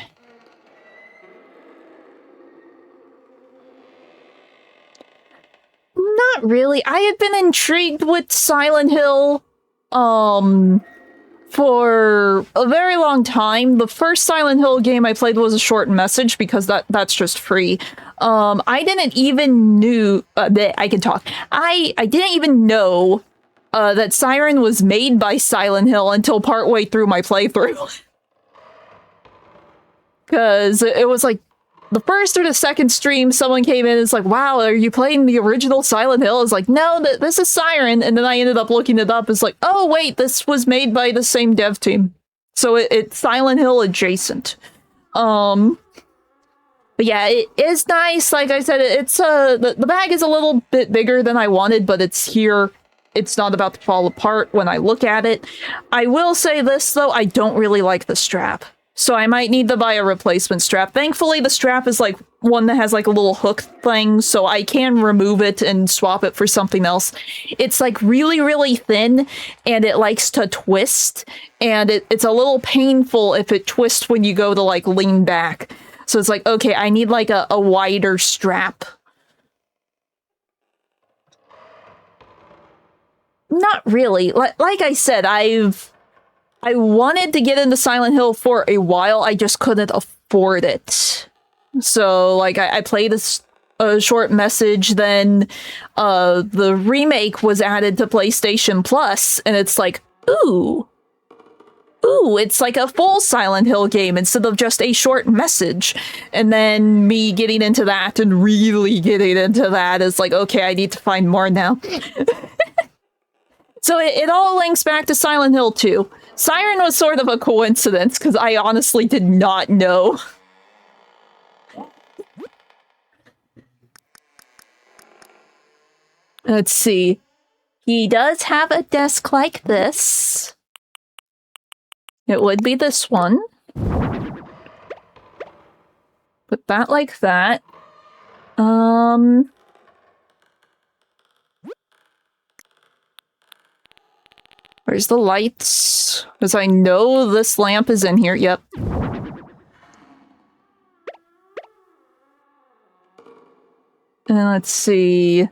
Not really. I had been intrigued with Silent Hill, for a very long time. The first Silent Hill game I played was A Short Message because that's just free. I didn't even I can talk. I didn't even know that Siren was made by Silent Hill until partway through my playthrough. Because it was like the first or the second stream, someone came in and it's like, wow, are you playing the original Silent Hill? It's like, no, this is Siren. And then I ended up looking it up. It's like, oh, wait, this was made by the same dev team. So it's Silent Hill adjacent. But yeah, it is nice. Like I said, it's the bag is a little bit bigger than I wanted, but it's here. It's not about to fall apart when I look at it. I will say this, though, I don't really like the strap. So I might need to buy a replacement strap. Thankfully, the strap is like one that has like a little hook thing, so I can remove it and swap it for something else. It's like really, really thin, and it likes to twist, and it's a little painful if it twists when you go to like lean back. So it's like, okay, I need like a wider strap Not really. Like I said, I wanted to get into Silent Hill for a while, I just couldn't afford it. So, like, I played a short message, then the remake was added to PlayStation Plus, and it's like, ooh, it's like a full Silent Hill game instead of just a short message. And then me getting into that and really getting into that is like, okay, I need to find more now. So it all links back to Silent Hill 2. Siren was sort of a coincidence, because I honestly did not know. Let's see. He does have a desk like this. It would be this one. Put that like that. Where's the lights? Because I know this lamp is in here. Yep. And let's see.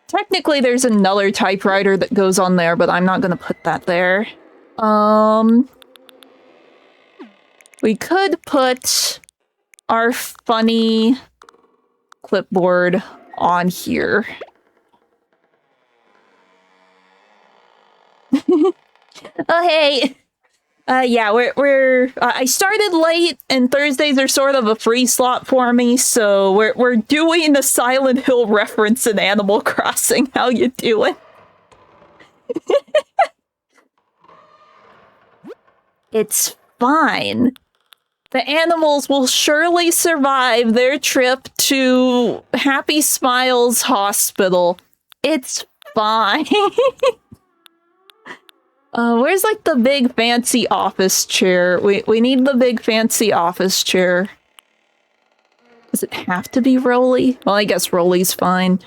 Technically, there's another typewriter that goes on there, but I'm not gonna put that there. We could put our funny clipboard on here. Oh, hey! Yeah, we're I started late, and Thursdays are sort of a free slot for me, so we're doing the Silent Hill reference in Animal Crossing. How you doing? It's fine. The animals will surely survive their trip to Happy Smiles Hospital. It's fine. Where's, like, the big fancy office chair? We need the big fancy office chair. Does it have to be Rolly? Well, I guess Rolly's fine.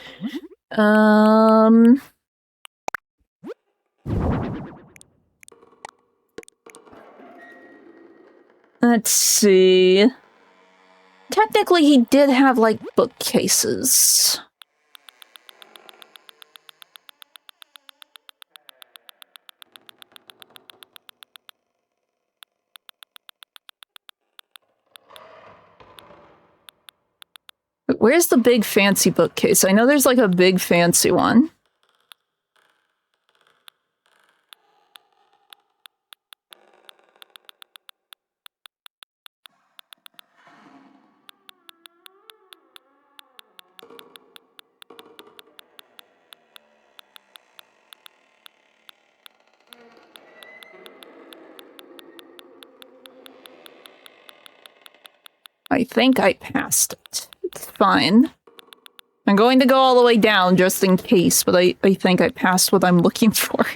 Let's see. Technically, he did have, like, bookcases. Where's the big fancy bookcase? I know there's like a big fancy one. I think I passed it. It's fine. I'm going to go all the way down just in case, but I think I passed what I'm looking for.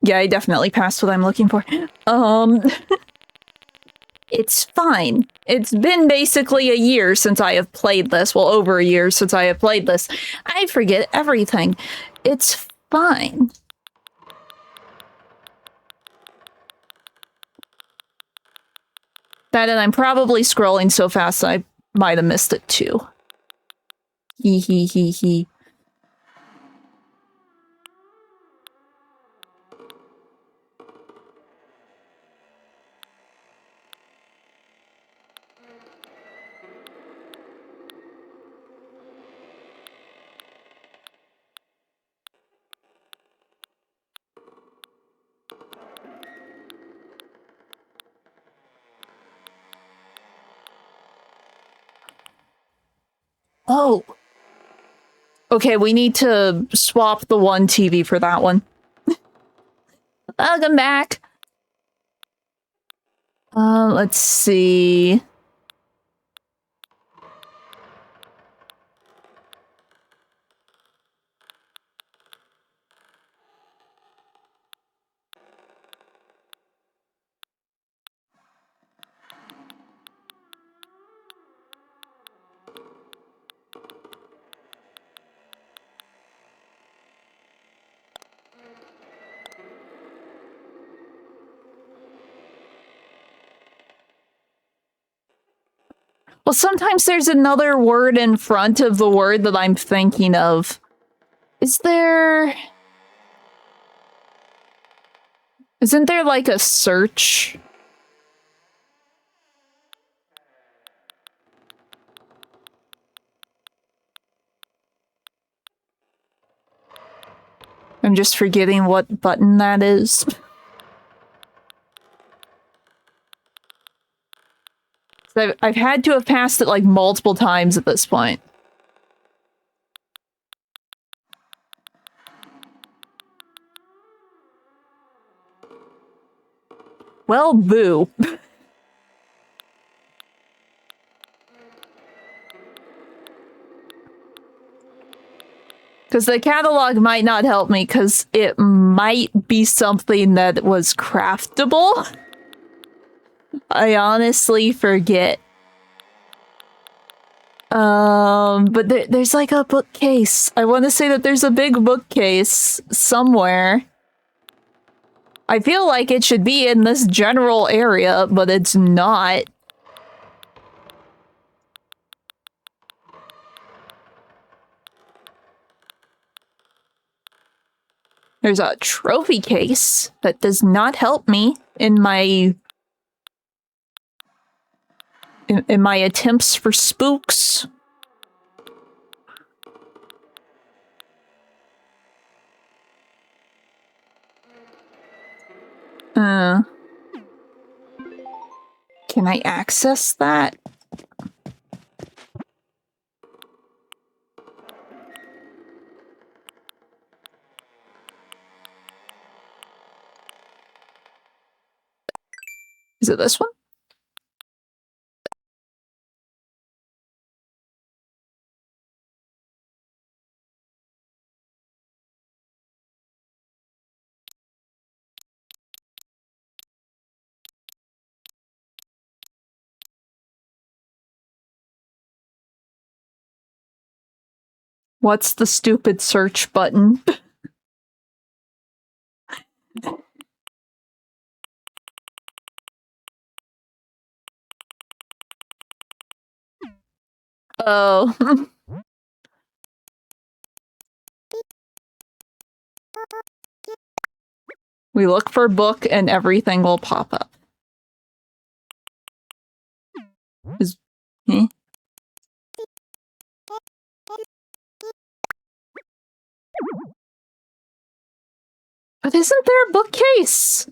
Yeah, I definitely passed what I'm looking for. It's fine. It's been basically a year since I have played this. Well, over a year since I have played this. I forget everything. It's fine. That, and I'm probably scrolling so fast I might have missed it too. Hee hee hee hee. Oh. Okay, we need to swap the one TV for that one. Welcome back. Let's see. Well, sometimes there's another word in front of the word that I'm thinking of. Is there... Isn't there like a search? I'm just forgetting what button that is. I've had to have passed it like multiple times at this point. Well, boo. Because the catalog might not help me, because it might be something that was craftable. I honestly forget. But there's like a bookcase. I want to say that there's a big bookcase somewhere. I feel like it should be in this general area, but it's not. There's a trophy case that does not help me in my in my attempts for spooks. Can I access that? Is it this one? What's the stupid search button? Oh. We look for book and everything will pop up. Eh? But isn't there a bookcase?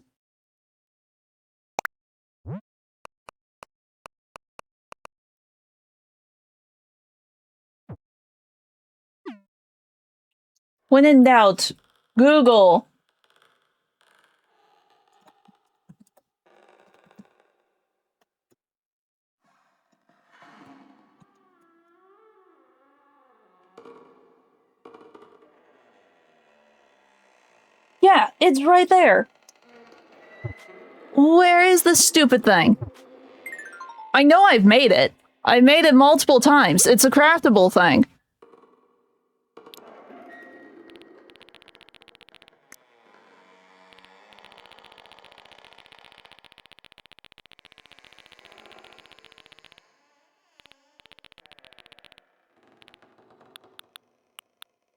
When in doubt, Google. Yeah, it's right there. Where is this stupid thing? I know I've made it. I made it multiple times. It's a craftable thing.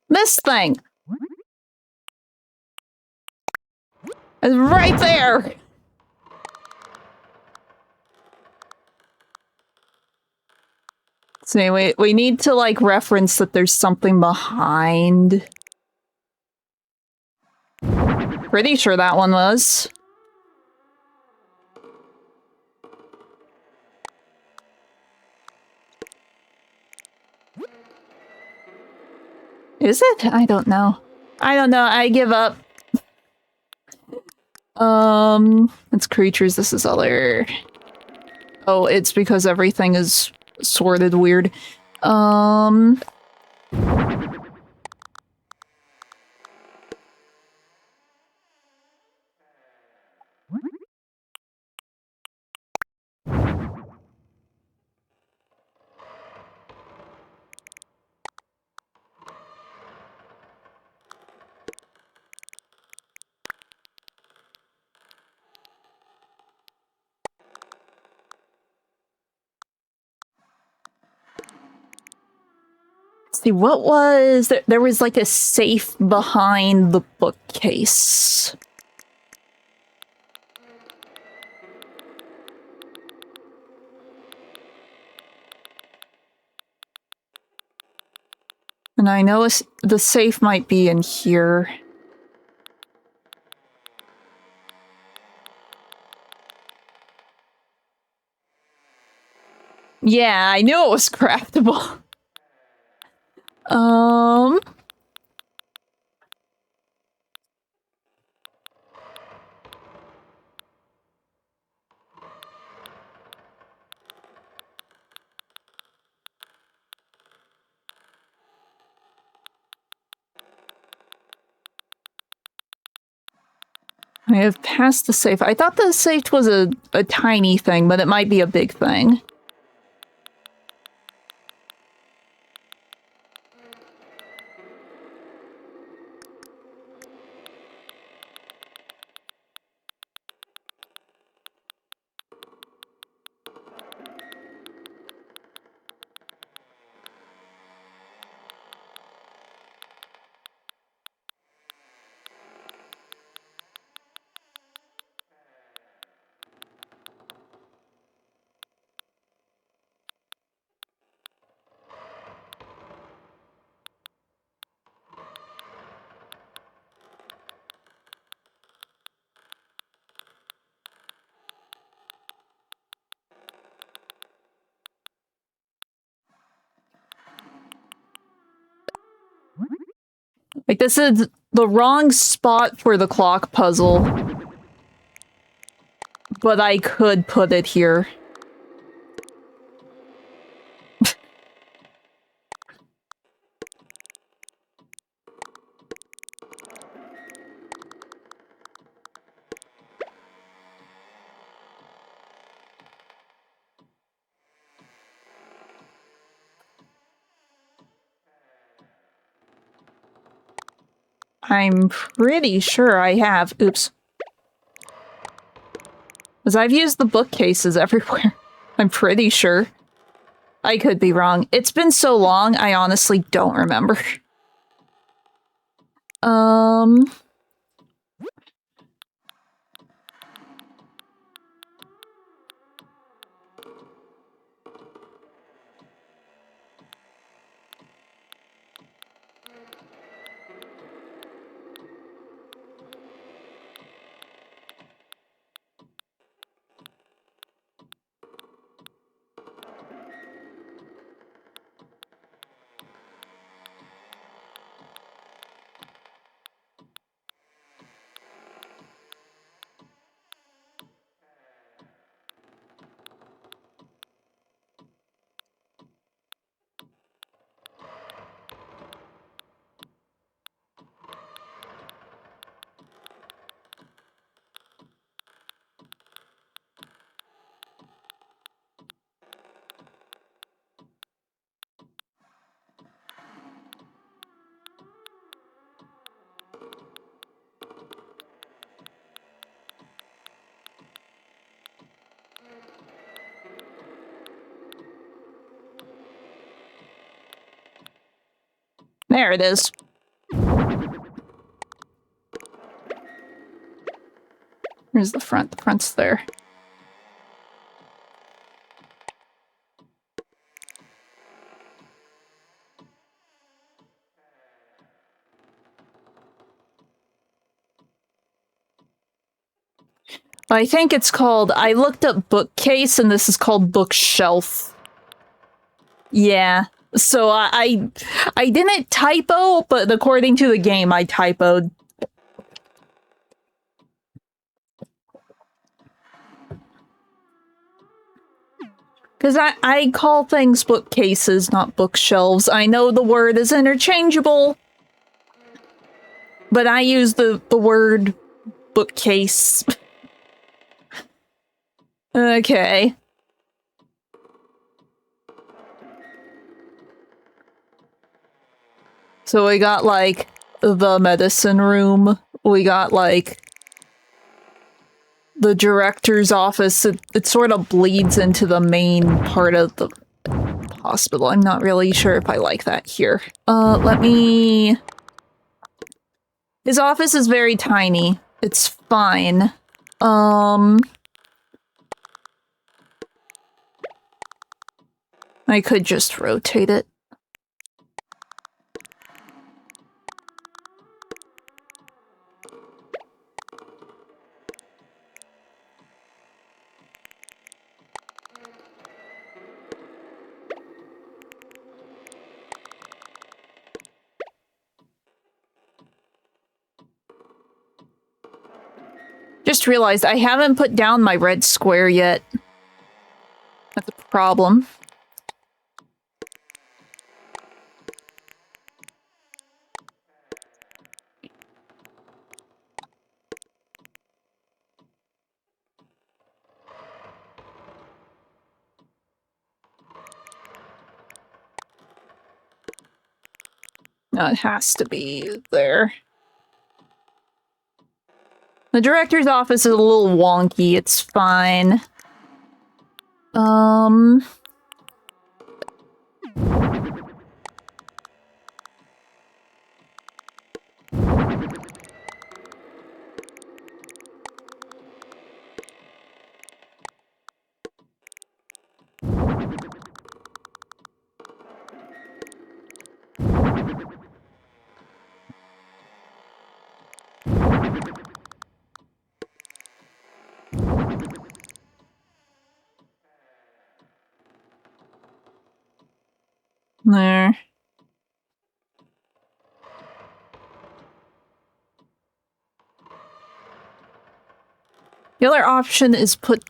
This thing. It's right there. So we need to like reference that there's something behind. Pretty sure that one was. Is it? I don't know. I don't know. I give up. It's creatures. This is other. Oh, it's because everything is sorted weird. See, what was there? There was like a safe behind the bookcase. And I know the safe might be in here. Yeah, I knew it was craftable. I have passed the safe. I thought the safe was a tiny thing, but it might be a big thing. Like, this is the wrong spot for the clock puzzle. But I could put it here. I'm pretty sure I have. Oops. Because I've used the bookcases everywhere. I'm pretty sure. I could be wrong. It's been so long, I honestly don't remember. There it is. Here's the front. The front's there. I think it's called... I looked up bookcase, and this is called bookshelf. Yeah. So I didn't typo, but according to the game, I typoed. Because I call things bookcases, not bookshelves. I know the word is interchangeable, but I use the word bookcase. Okay. So we got, like, the medicine room. We got, like, the director's office. It sort of bleeds into the main part of the hospital. I'm not really sure if I like that here. Let me... His office is very tiny. It's fine. I could just rotate it. Just realized I haven't put down my red square yet. That's a problem. No, it has to be there. The director's office is a little wonky. It's fine. There. The other option is put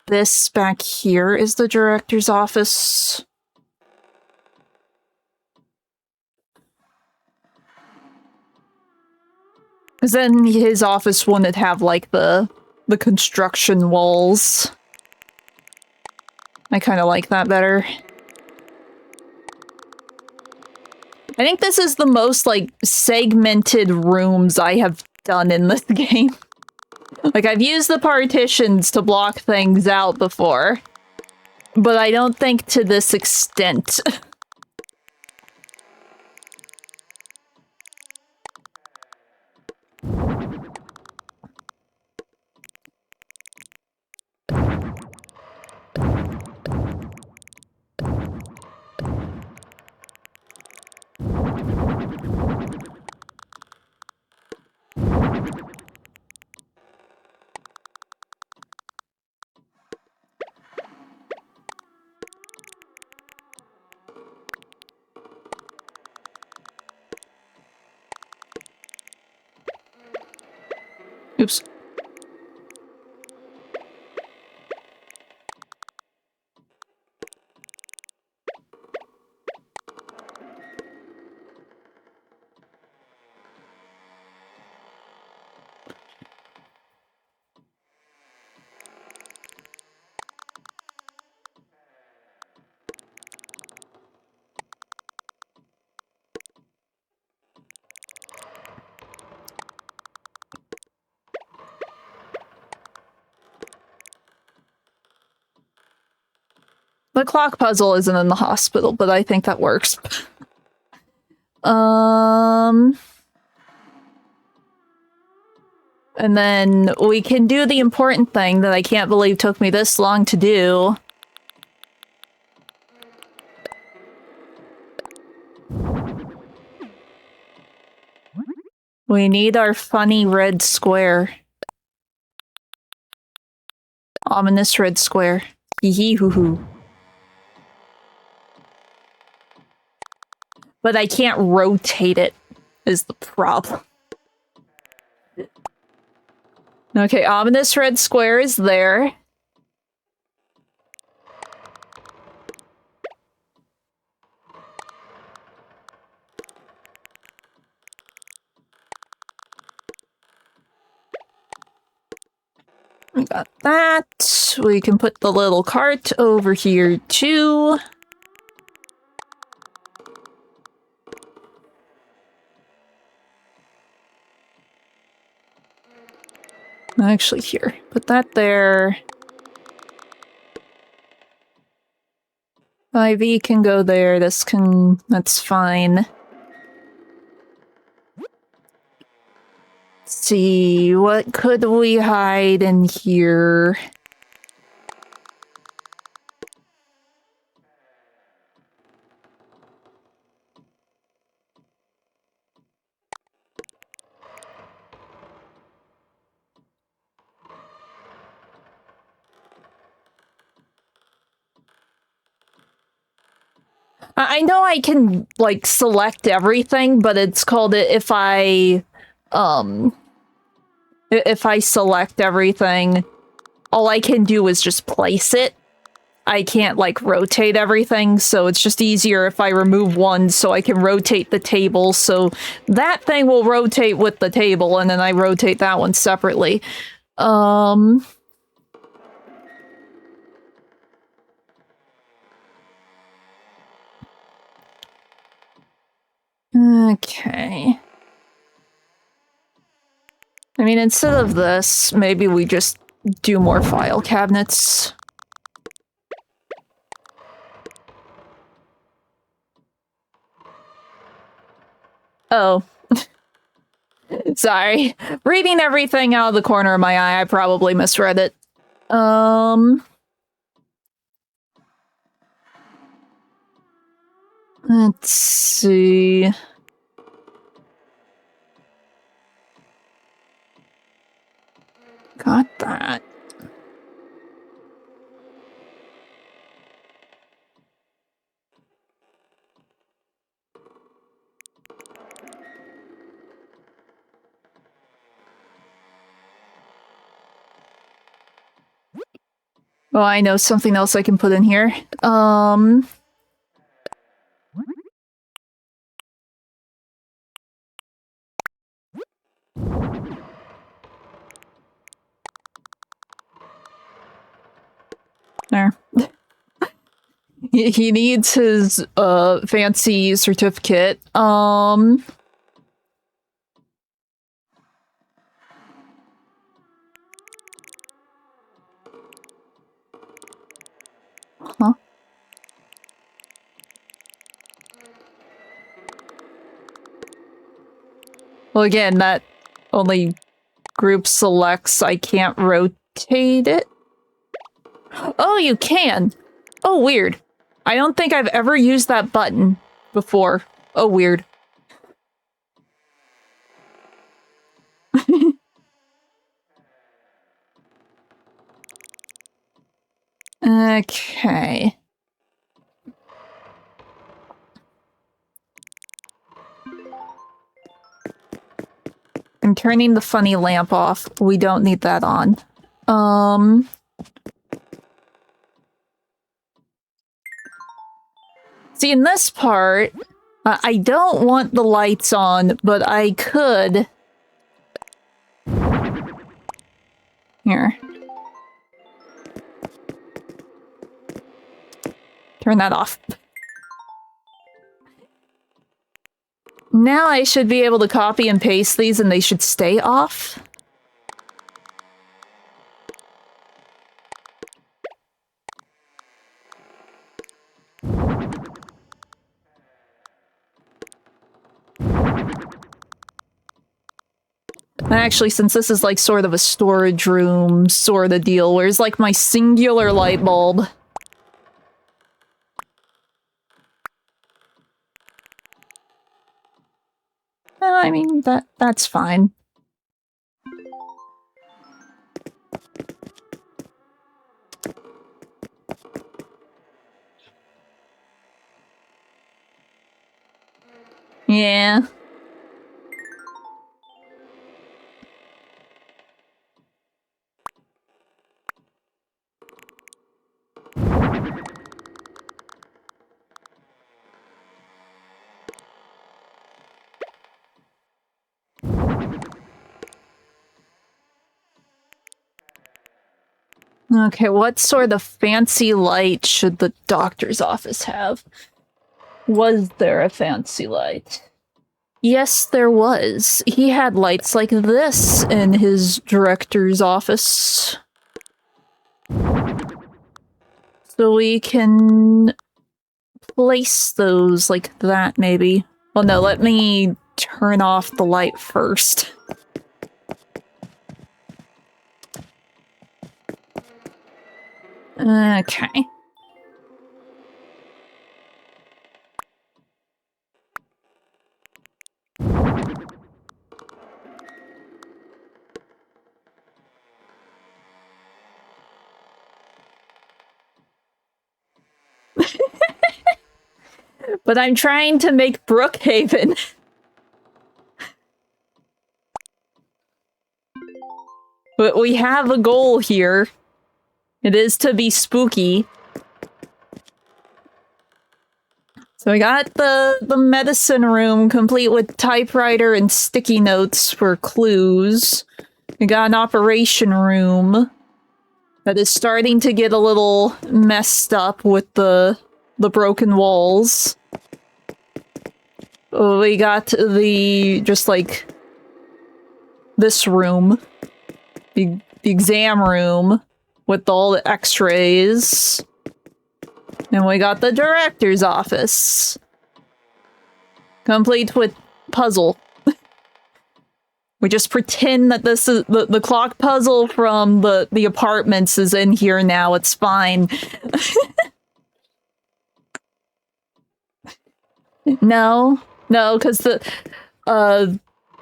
this back here is the director's office. Because then his office wouldn't have, like, the construction walls. I kind of like that better. I think this is the most, like, segmented rooms I have done in this game. Like, I've used the partitions to block things out before, but I don't think to this extent. Oops. The clock puzzle isn't in the hospital, but I think that works. And then we can do the important thing that I can't believe took me this long to do. We need our funny red square. Ominous red square. Hee hee hoo hoo. But I can't rotate it, is the problem. Okay, ominous red square is there. We got that. We can put the little cart over here too. Actually, here. Put that there. IV can go there, that's fine. Let's see, what could we hide in here? I know I can, like, select everything, but it's called it if I select everything, all I can do is just place it. I can't, like, rotate everything, so it's just easier if I remove one so I can rotate the table, so that thing will rotate with the table, and then I rotate that one separately. Okay. I mean, instead of this, maybe we just do more file cabinets. Oh. Sorry. Reading everything out of the corner of my eye, I probably misread it. Let's see. Got that. Oh, I know something else I can put in here. There. He needs his, fancy certificate. Huh? Well, again, that only group selects. I can't rotate it. Oh, you can! Oh, weird. I don't think I've ever used that button before. Oh, weird. Okay. I'm turning the funny lamp off. We don't need that on. See, in this part, I don't want the lights on, but I could... Here. Turn that off. Now I should be able to copy and paste these and they should stay off. Actually, since this is like sort of a storage room sort of deal, where's like my singular light bulb? I mean, that's fine. Yeah. Okay, what sort of fancy light should the doctor's office have? Was there a fancy light? Yes, there was. He had lights like this in his director's office. So we can place those like that, maybe. Well, no, let me turn off the light first. Okay. But I'm trying to make Brookhaven. But we have a goal here. It is to be spooky. So we got the medicine room complete with typewriter and sticky notes for clues. We got an operation room that is starting to get a little messed up with the broken walls. We got just like this room. The exam room with all the x-rays. And we got the director's office. Complete with puzzle. We just pretend that this is the clock puzzle from the apartments is in here now. It's fine. No, because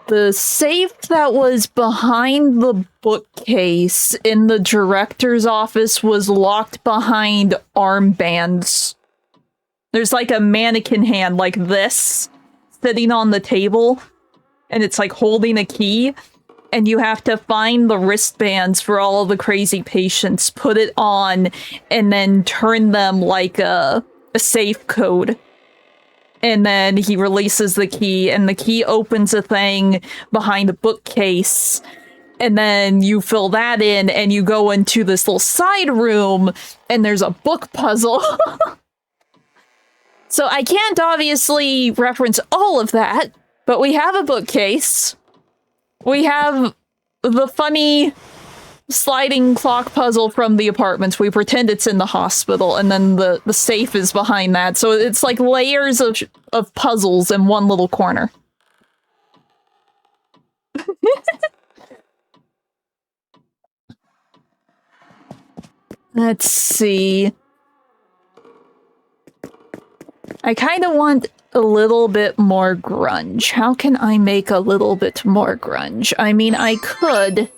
the safe that was behind the bookcase in the director's office was locked behind armbands. There's like a mannequin hand like this sitting on the table, and it's like holding a key, and you have to find the wristbands for all of the crazy patients, put it on, and then turn them like a safe code. And then he releases the key, and the key opens a thing behind a bookcase. And then you fill that in, and you go into this little side room, and there's a book puzzle. So I can't obviously reference all of that, but we have a bookcase. We have the funny sliding clock puzzle from the apartments. We pretend it's in the hospital, and then the safe is behind that. So it's like layers of puzzles in one little corner. Let's see. I kind of want a little bit more grunge. How can I make a little bit more grunge? I mean, I could...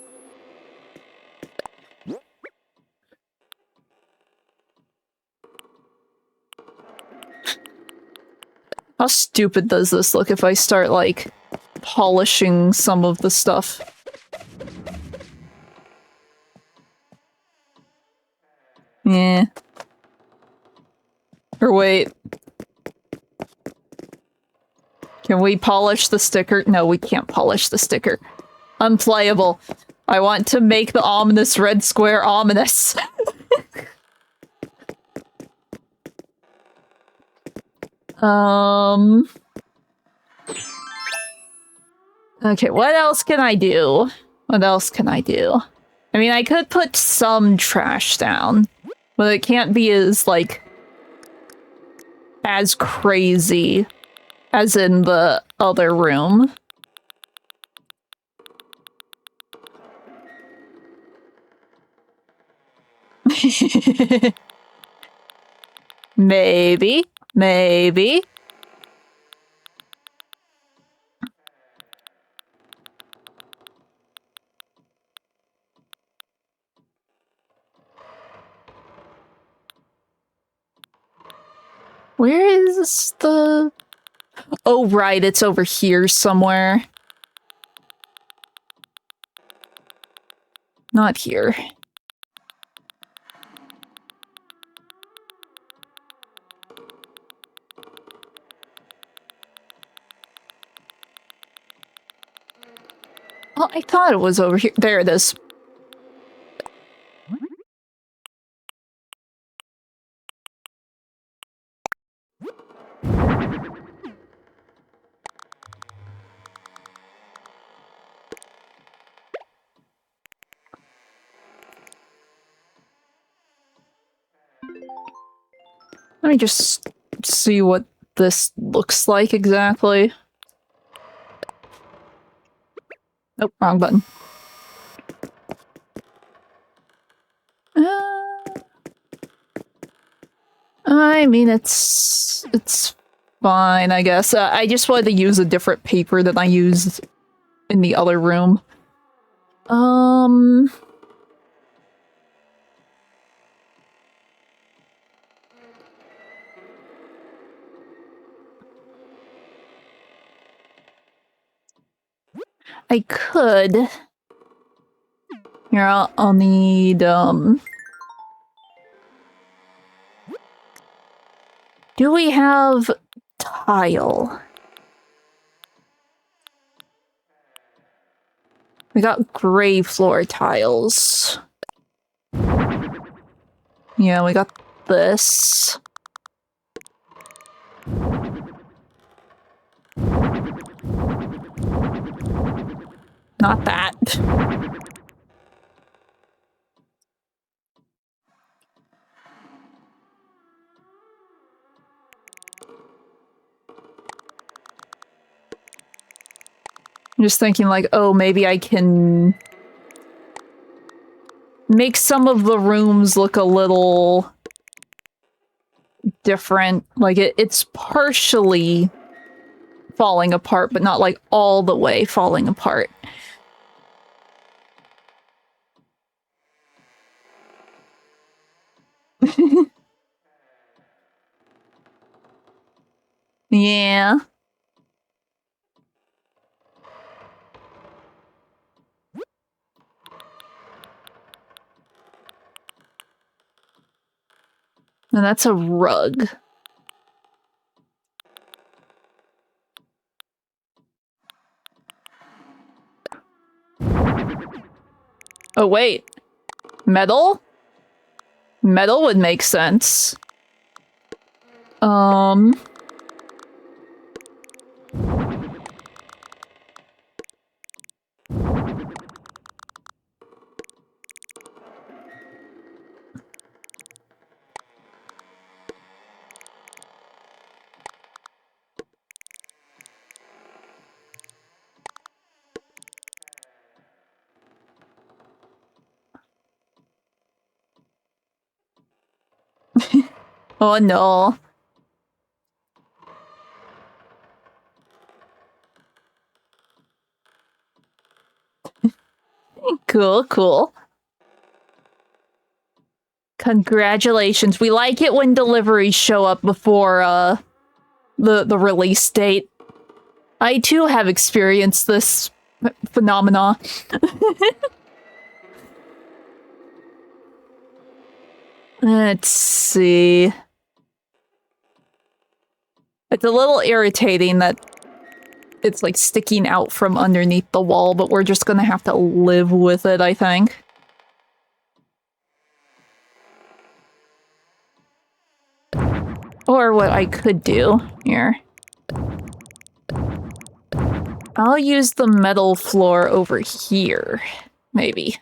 How stupid does this look if I start, like, polishing some of the stuff? Yeah. Or wait. Can we polish the sticker? No, we can't polish the sticker. Unplayable. I want to make the ominous red square ominous. Okay, what else can I do? What else can I do? I mean, I could put some trash down, but it can't be as, like, as crazy as in the other room. Maybe. Maybe. Where is the... Oh, right, it's over here somewhere. Not here. Oh, I thought it was over here. There it is. Let me just see what this looks like exactly. Nope, wrong button. I mean, it's fine, I guess. I just wanted to use a different paper than I used in the other room. I could. Here, I'll need, do we have tile? We got gray floor tiles. Yeah, we got this. Not that. I'm just thinking like, oh, maybe I can make some of the rooms look a little different. Like it's partially falling apart, but not like all the way falling apart. Yeah. And that's a rug. Oh, wait. Metal? Metal would make sense. Oh no. Cool, cool. Congratulations. We like it when deliveries show up before, the release date. I too have experienced this phenomena. Let's see. It's a little irritating that it's like sticking out from underneath the wall, but we're just gonna have to live with it, I think. Or what I could do here. I'll use the metal floor over here, maybe.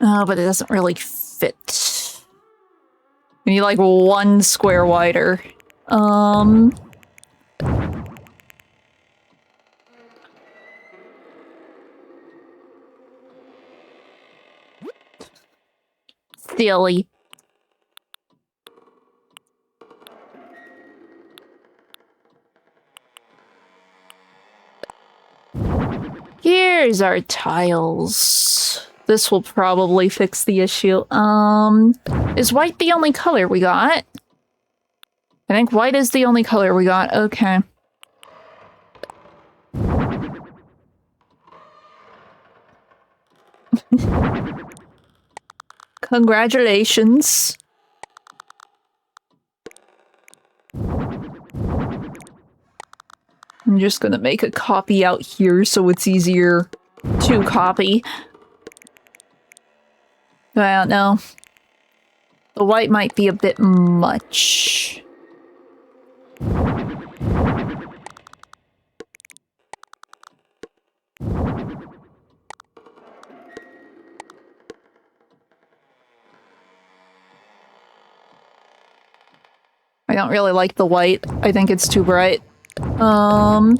Oh, but it doesn't really fit. We need like 1 square wider. Silly. Here's our tiles. This will probably fix the issue. Is white the only color we got? I think white is the only color we got. Okay. Congratulations. I'm just gonna make a copy out here so it's easier to copy. I don't know. The white might be a bit much. don't really like the white. I think it's too bright. Eh.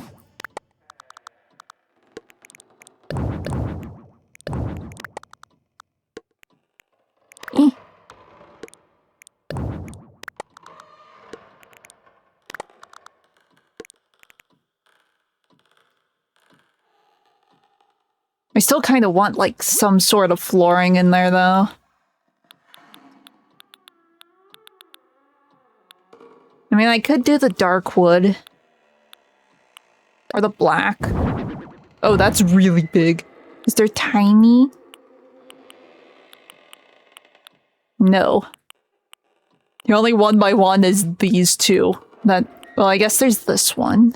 I still kind of want, like, some sort of flooring in there, though. I mean, I could do the dark wood. Or the black. Oh, that's really big. Is there tiny? No. The only 1x1 is these two. Well, I guess there's this one.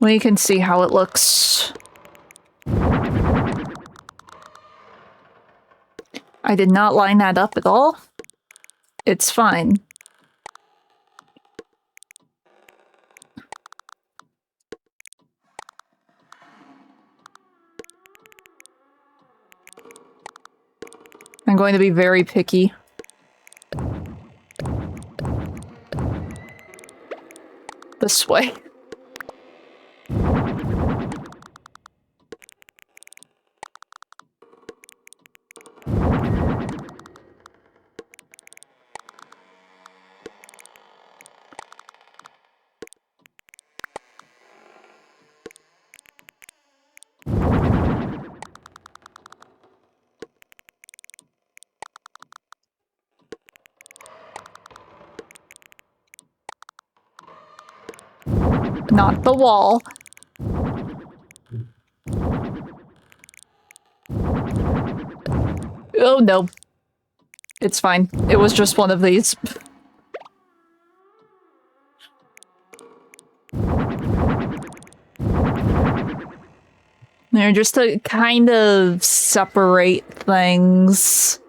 We can see how it looks. I did not line that up at all. It's fine. I'm going to be very picky. This way. Not the wall. Oh no. It's fine. It was just one of these. They're just to kind of separate things.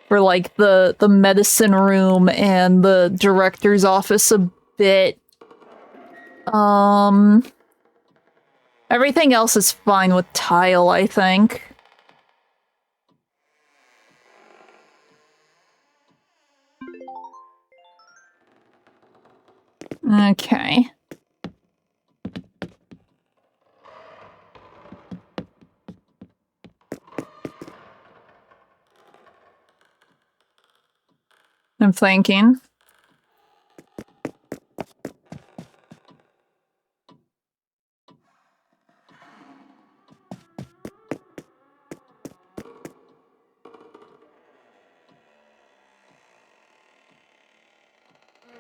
For like the medicine room and the director's office a bit. Everything else is fine with tile, I think. Okay. I'm thinking.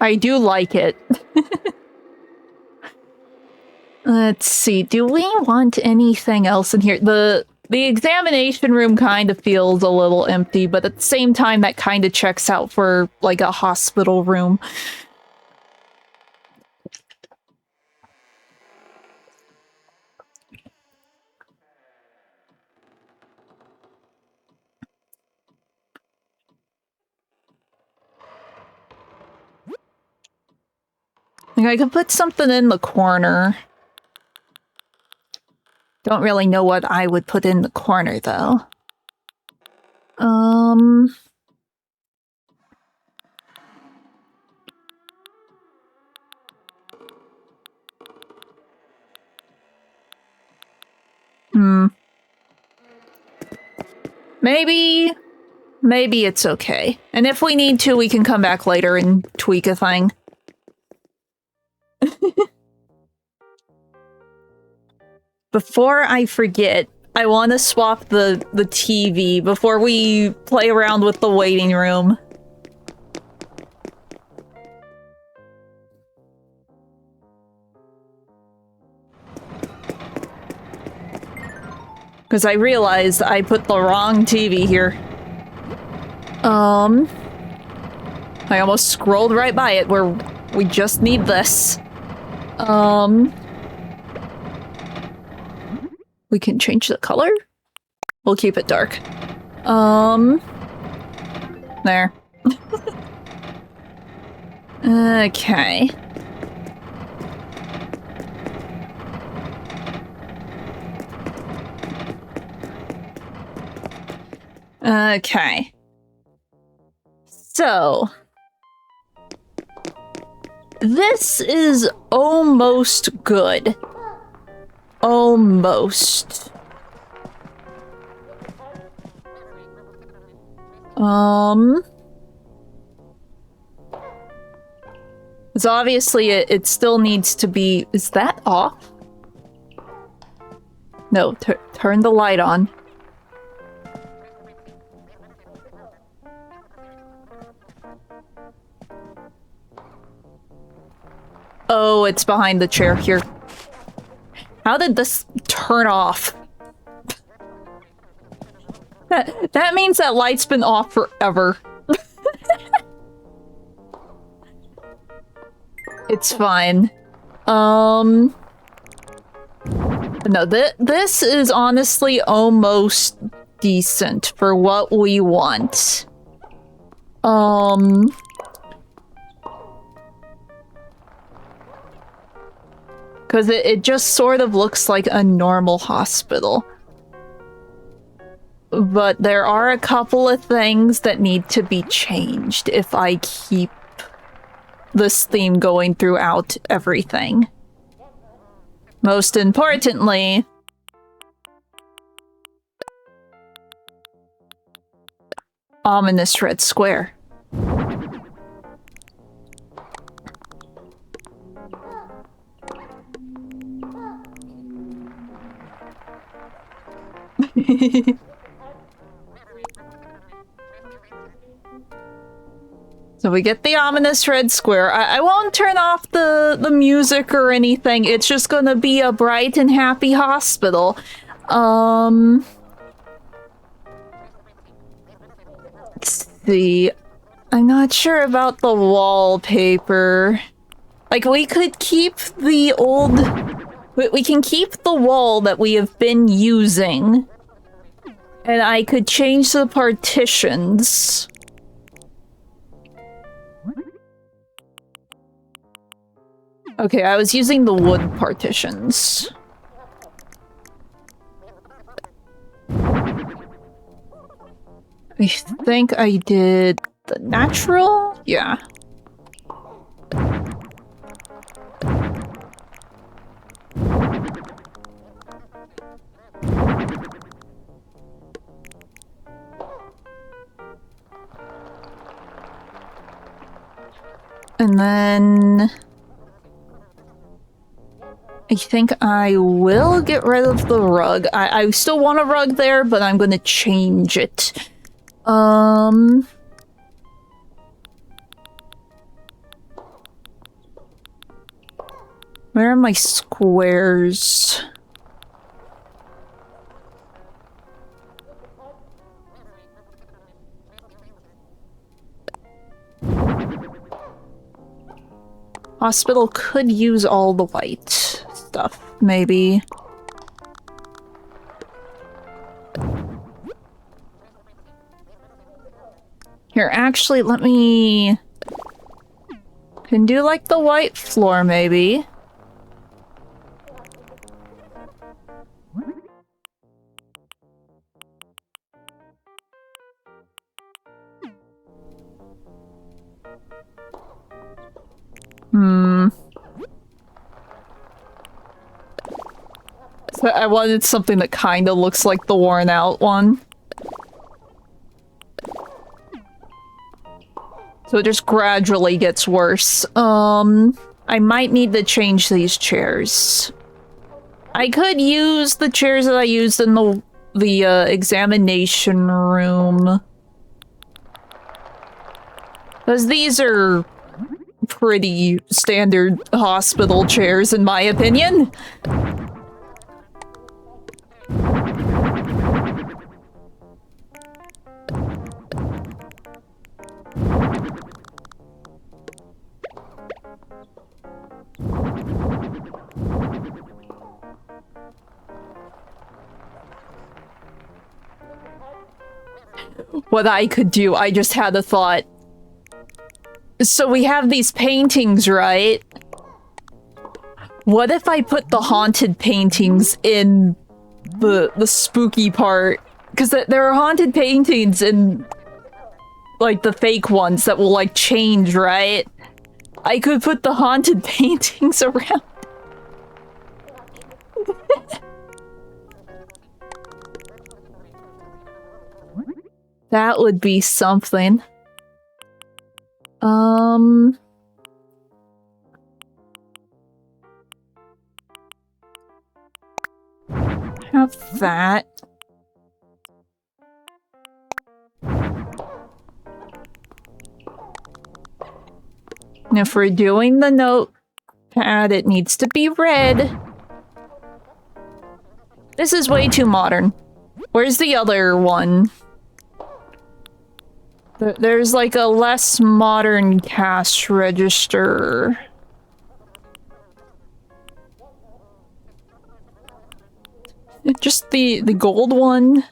I do like it. Let's see, do we want anything else in here? The examination room kind of feels a little empty, but at the same time that kind of checks out for, like, a hospital room. Like, I could put something in the corner. Don't really know what I would put in the corner, though. Maybe it's okay. And if we need to, we can come back later and tweak a thing. Before I forget, I want to swap the TV before we play around with the waiting room. Because I realized I put the wrong TV here. I almost scrolled right by it where we just need this. We can change the color? We'll keep it dark. There. Okay. Okay. So... this is almost good. Almost. So obviously it still needs to be... is that off? No, turn the light on. Oh, it's behind the chair here. How did this turn off? That means that light's been off forever. It's fine. No, this is honestly almost decent for what we want. Because it just sort of looks like a normal hospital. But there are a couple of things that need to be changed if I keep this theme going throughout everything. Most importantly... ominous red square. So we get the ominous red square. I won't turn off the music or anything. It's just gonna be a bright and happy hospital. Let's see. I'm not sure about the wallpaper. Like, we could keep the old... we can keep the wall that we have been using. And I could change the partitions. Okay, I was using the wood partitions. I think I did the natural? Yeah. And then... I think I will get rid of the rug. I still want a rug there, but I'm gonna change it. Where are my squares? Hospital could use all the white stuff, maybe. Here, actually, let me... can do, like, the white floor, maybe. So I wanted something that kind of looks like the worn out one. So it just gradually gets worse. I might need to change these chairs. I could use the chairs that I used in the examination room. Because these are pretty standard hospital chairs, in my opinion. What I could do, I just had a thought. So we have these paintings, right? What if I put the haunted paintings in the spooky part? Because there are haunted paintings in, like, the fake ones that will, like, change, right? I could put the haunted paintings around. That would be something. Have that. And if we're doing the notepad, it needs to be red. This is way too modern. Where's the other one? There's like a less modern cash register. Just the gold one.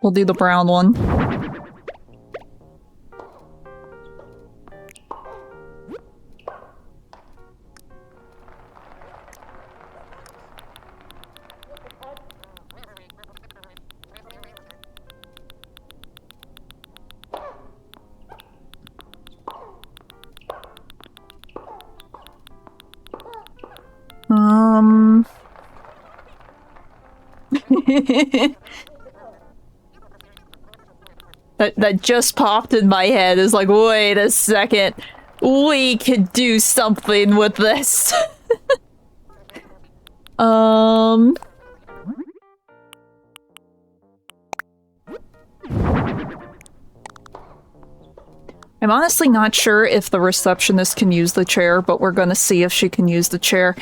We'll do the brown one. That just popped in my head. Is like, wait a second. We could do something with this. I'm honestly not sure if the receptionist can use the chair, but we're gonna see if she can use the chair.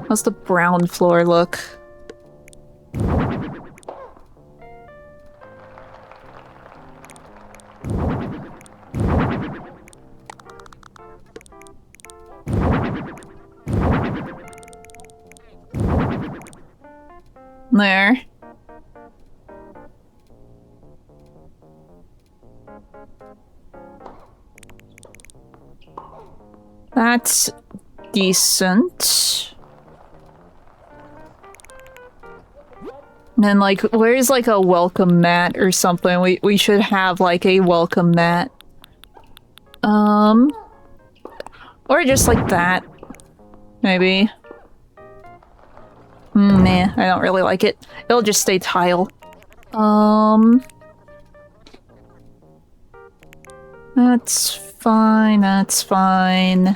How's the brown floor look? There. That's decent. And then, like, where's like a welcome mat or something? We should have like a welcome mat. Or just like that. Maybe. Nah, I don't really like it. It'll just stay tile. That's fine, that's fine.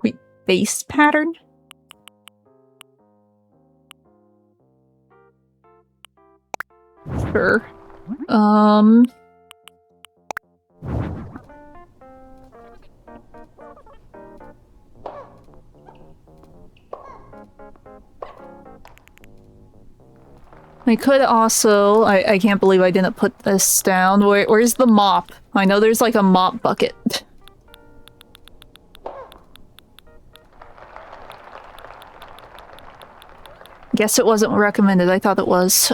Wait, base pattern? Sure. I could also... I can't believe I didn't put this down. Where's the mop? I know there's like a mop bucket. Guess it wasn't recommended. I thought it was.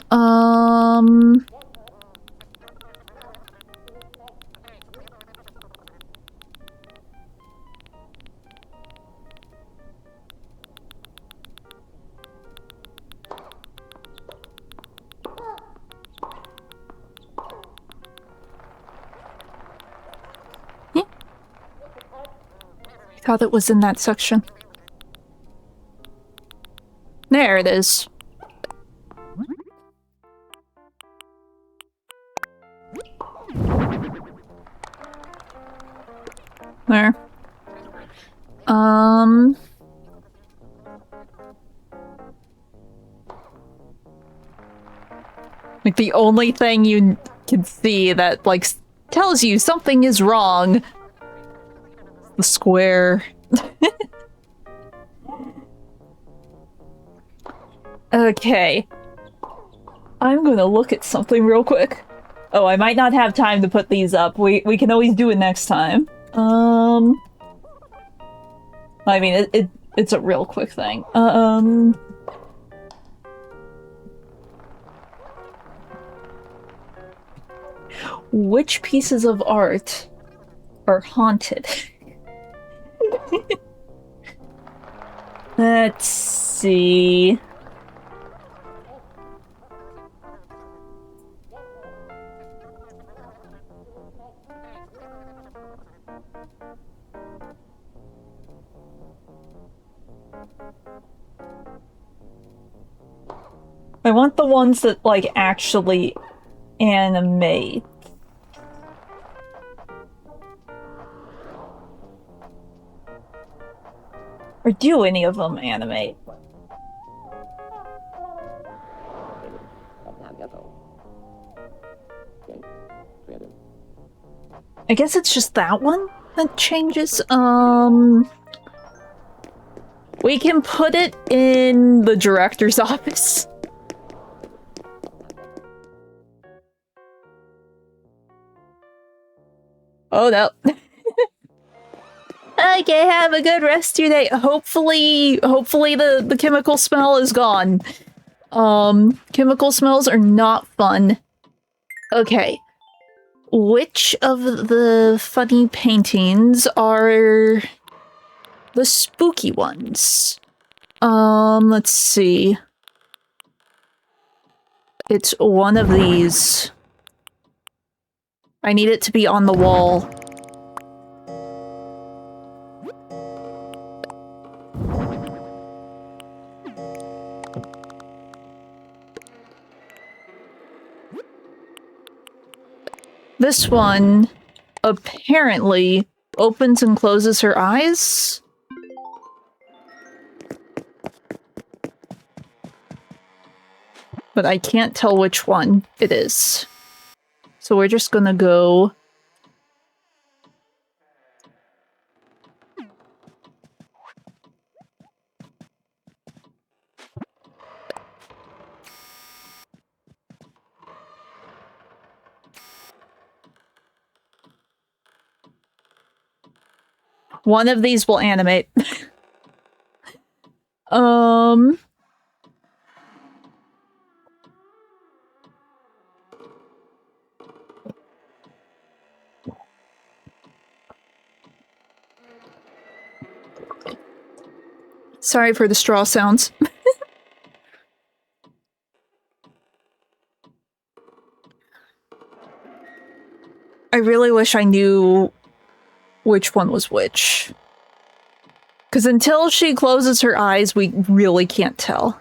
I thought it was in that section. There it is. There. Like the only thing you can see that like tells you something is wrong. The square. Okay. I'm gonna look at something real quick. Oh, I might not have time to put these up. We can always do it next time. I mean, it's a real quick thing. Which pieces of art are haunted? Let's see. I want the ones that, like, actually animate. Or do any of them animate? I guess it's just that one that changes. We can put it in the director's office. Oh no. Okay, have a good rest of your day. Hopefully the chemical smell is gone. Chemical smells are not fun. Okay. Which of the funny paintings are the spooky ones? Let's see. It's one of these. I need it to be on the wall. This one apparently opens and closes her eyes. But I can't tell which one it is. So we're just gonna go... One of these will animate. Sorry for the straw sounds. I really wish I knew which one was which. Because until she closes her eyes, we really can't tell.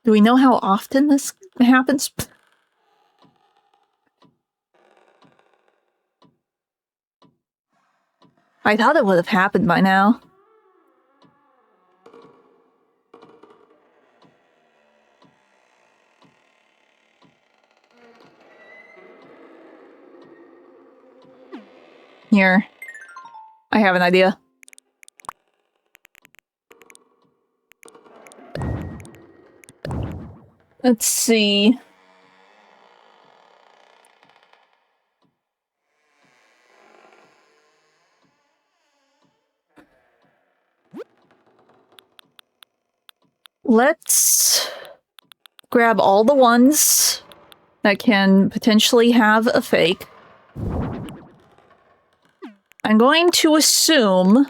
Do we know how often this happens? I thought it would have happened by now. Here. I have an idea. Let's see. Let's grab all the ones that can potentially have a fake. I'm going to assume...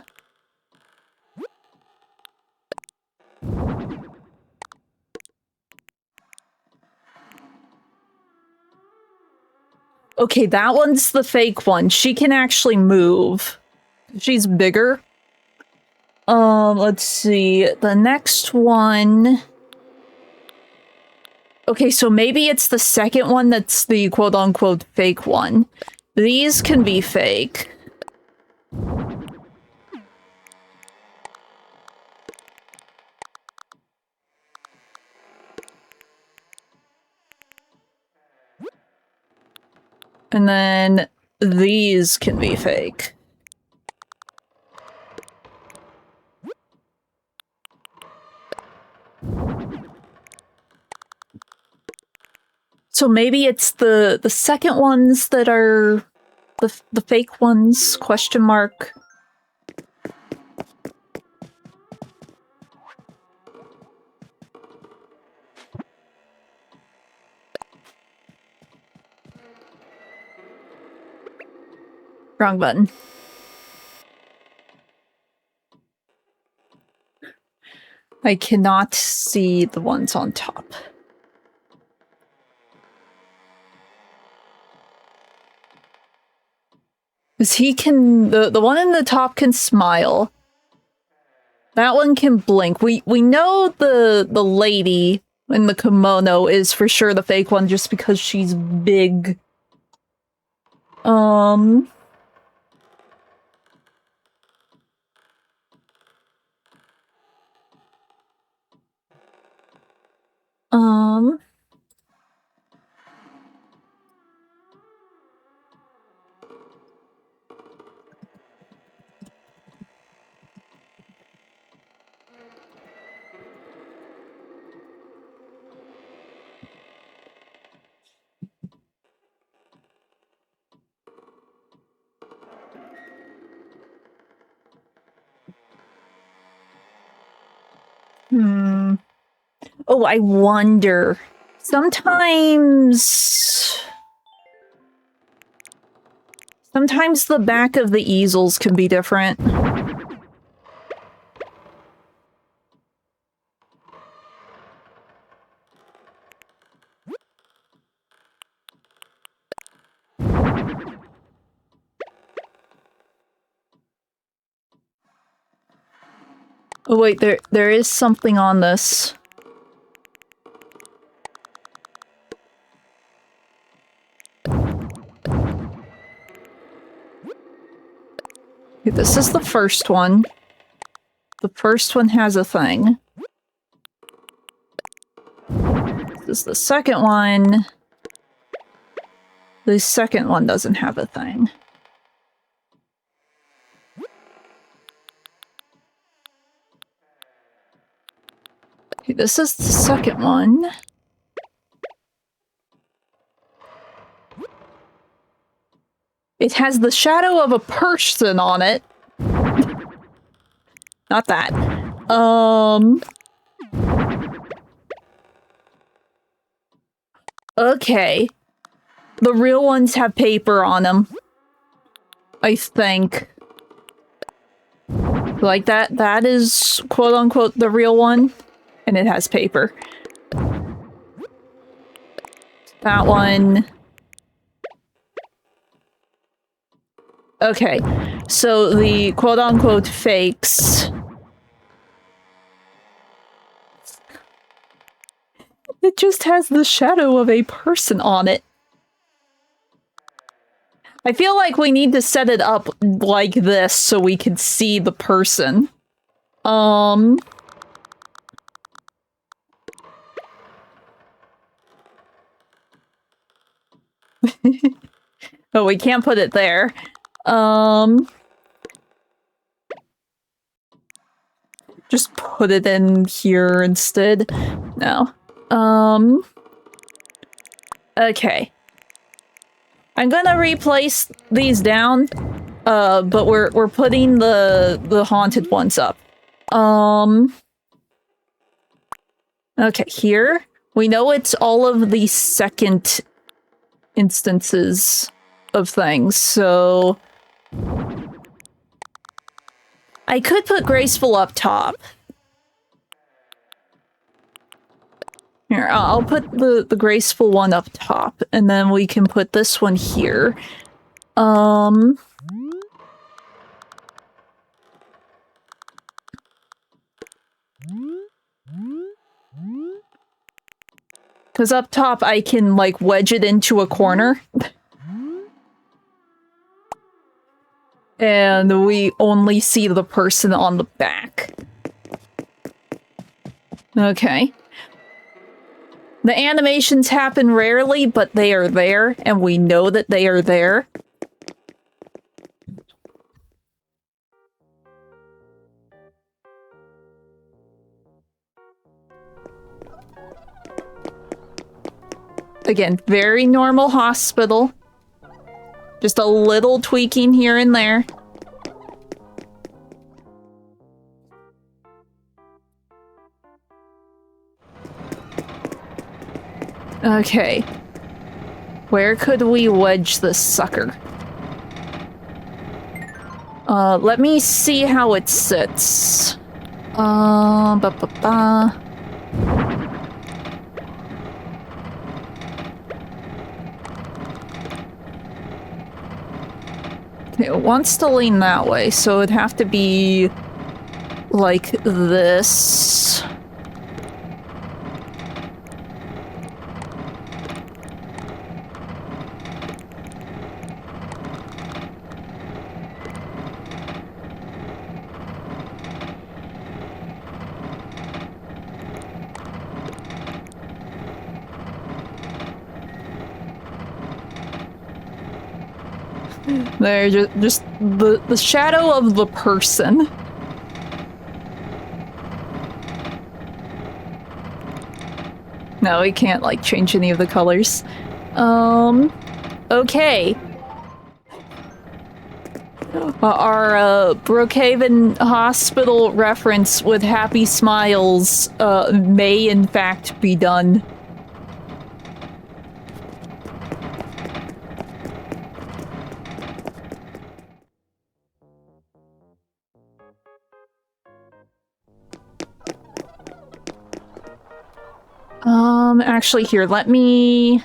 Okay, that one's the fake one. She can actually move. She's bigger. Let's see. The next one... Okay, so maybe it's the second one that's the quote-unquote fake one. These can be fake. And then these can be fake. So maybe it's the second ones that are the fake ones, question mark. Wrong button. I cannot see the ones on top. Because he can, the one in the top can smile. That one can blink. We know the lady in the kimono is for sure the fake one just because she's big. Oh, I wonder. Sometimes the back of the easels can be different. Oh wait, there is something on this. Okay, this is the first one. The first one has a thing. This is the second one. The second one doesn't have a thing. Okay, this is the second one. It has the shadow of a person on it. Not that. Okay. The real ones have paper on them. I think. Like that is quote-unquote the real one. And it has paper. That one. Okay. So the quote-unquote fakes. It just has the shadow of a person on it. I feel like we need to set it up like this so we can see the person. Oh, we can't put it there. Just put it in here instead. No. Okay. I'm gonna replace these down, but we're putting the haunted ones up. Okay, here. We know it's all of the second instances of things, so I could put graceful up top. Here, I'll put the graceful one up top, and then we can put this one here. Because up top I can, like, wedge it into a corner. And we only see the person on the back. Okay. The animations happen rarely, but they are there, and we know that they are there. Again, very normal hospital. Just a little tweaking here and there. Okay. Where could we wedge this sucker? Let me see how it sits. It wants to lean that way, so it'd have to be like this. There, just the shadow of the person. No, we can't, like, change any of the colors. Okay. Our, Brookhaven Hospital reference with happy smiles, may in fact be done. Actually, here, let me...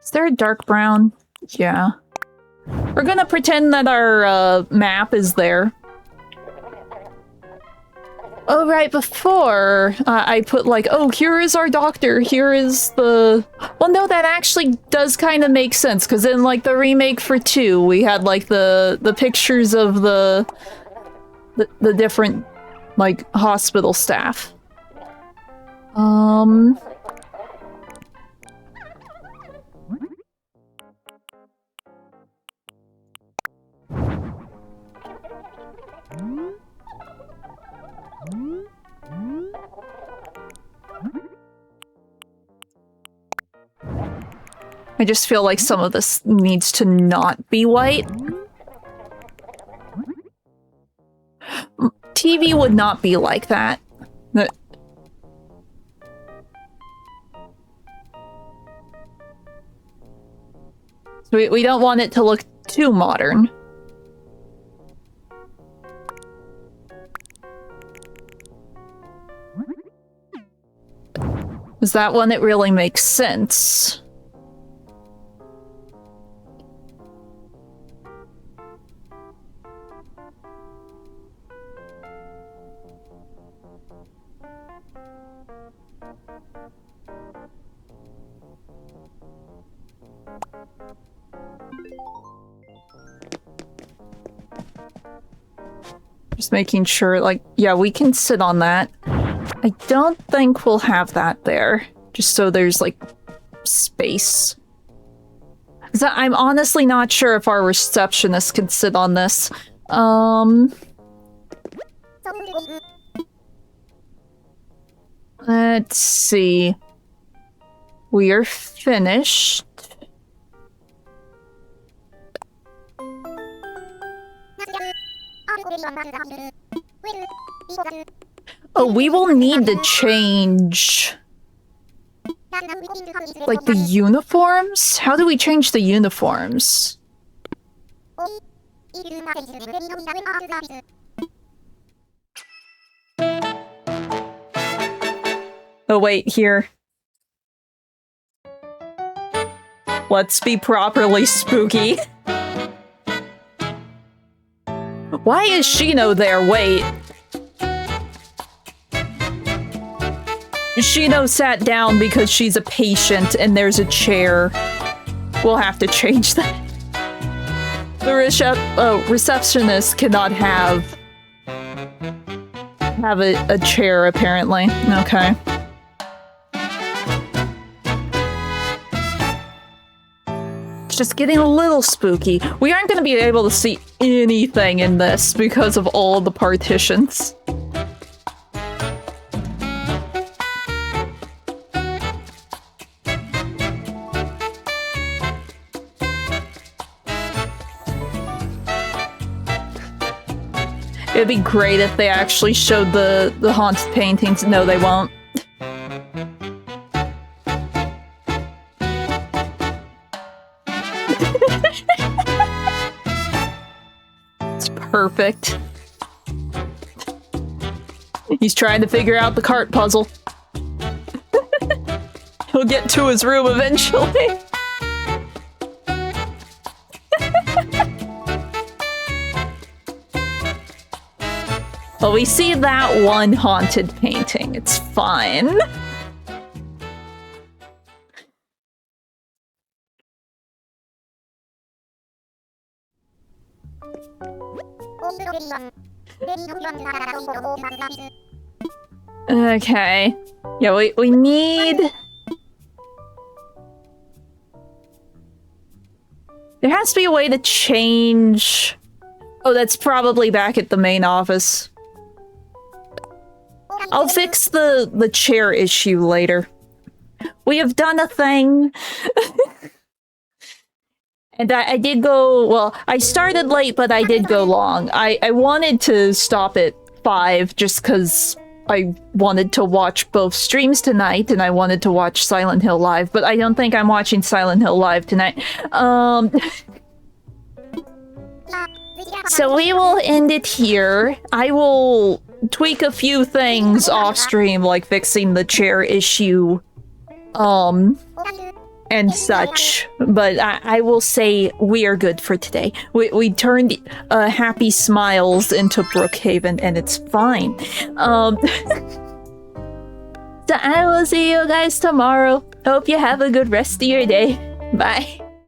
Is there a dark brown? Yeah. We're gonna pretend that our, map is there. Oh, right, before, I put like, oh, here is our doctor, here is the... Well, no, that actually does kind of make sense, because in, like, the remake for 2, we had, like, the pictures of the different, like, hospital staff. I just feel like some of this needs to not be white. TV would not be like that. So we don't want it to look too modern. Is that one that really makes sense? Just making sure, like, yeah, we can sit on that. I don't think we'll have that there. Just so there's, like, space. 'Cause I'm honestly not sure if our receptionist can sit on this. Let's see. We are finished. Oh, we will need to change... like, the uniforms? How do we change the uniforms? Oh, wait, here. Let's be properly spooky. Why is Shino there? Wait. Shino sat down because she's a patient and there's a chair. We'll have to change that. The receptionist cannot have have a chair, apparently. Okay. It's just getting a little spooky. We aren't going to be able to see anything in this because of all the partitions. It'd be great if they actually showed the haunted paintings. No, they won't. It's perfect. He's trying to figure out the cart puzzle. He'll get to his room eventually. Well, we see that one haunted painting. It's fine. Okay. Yeah, we need... There has to be a way to change... Oh, that's probably back at the main office. I'll fix the chair issue later. We have done a thing. And I did go, well, I started late, but I did go long. I wanted to stop at 5 just because I wanted to watch both streams tonight and I wanted to watch Silent Hill Live, but I don't think I'm watching Silent Hill Live tonight. So we will end it here. I will tweak a few things off stream, like fixing the chair issue, and such. But I will say we are good for today. We turned happy smiles into Brookhaven, and it's fine. So I will see you guys tomorrow. Hope you have a good rest of your day. Bye.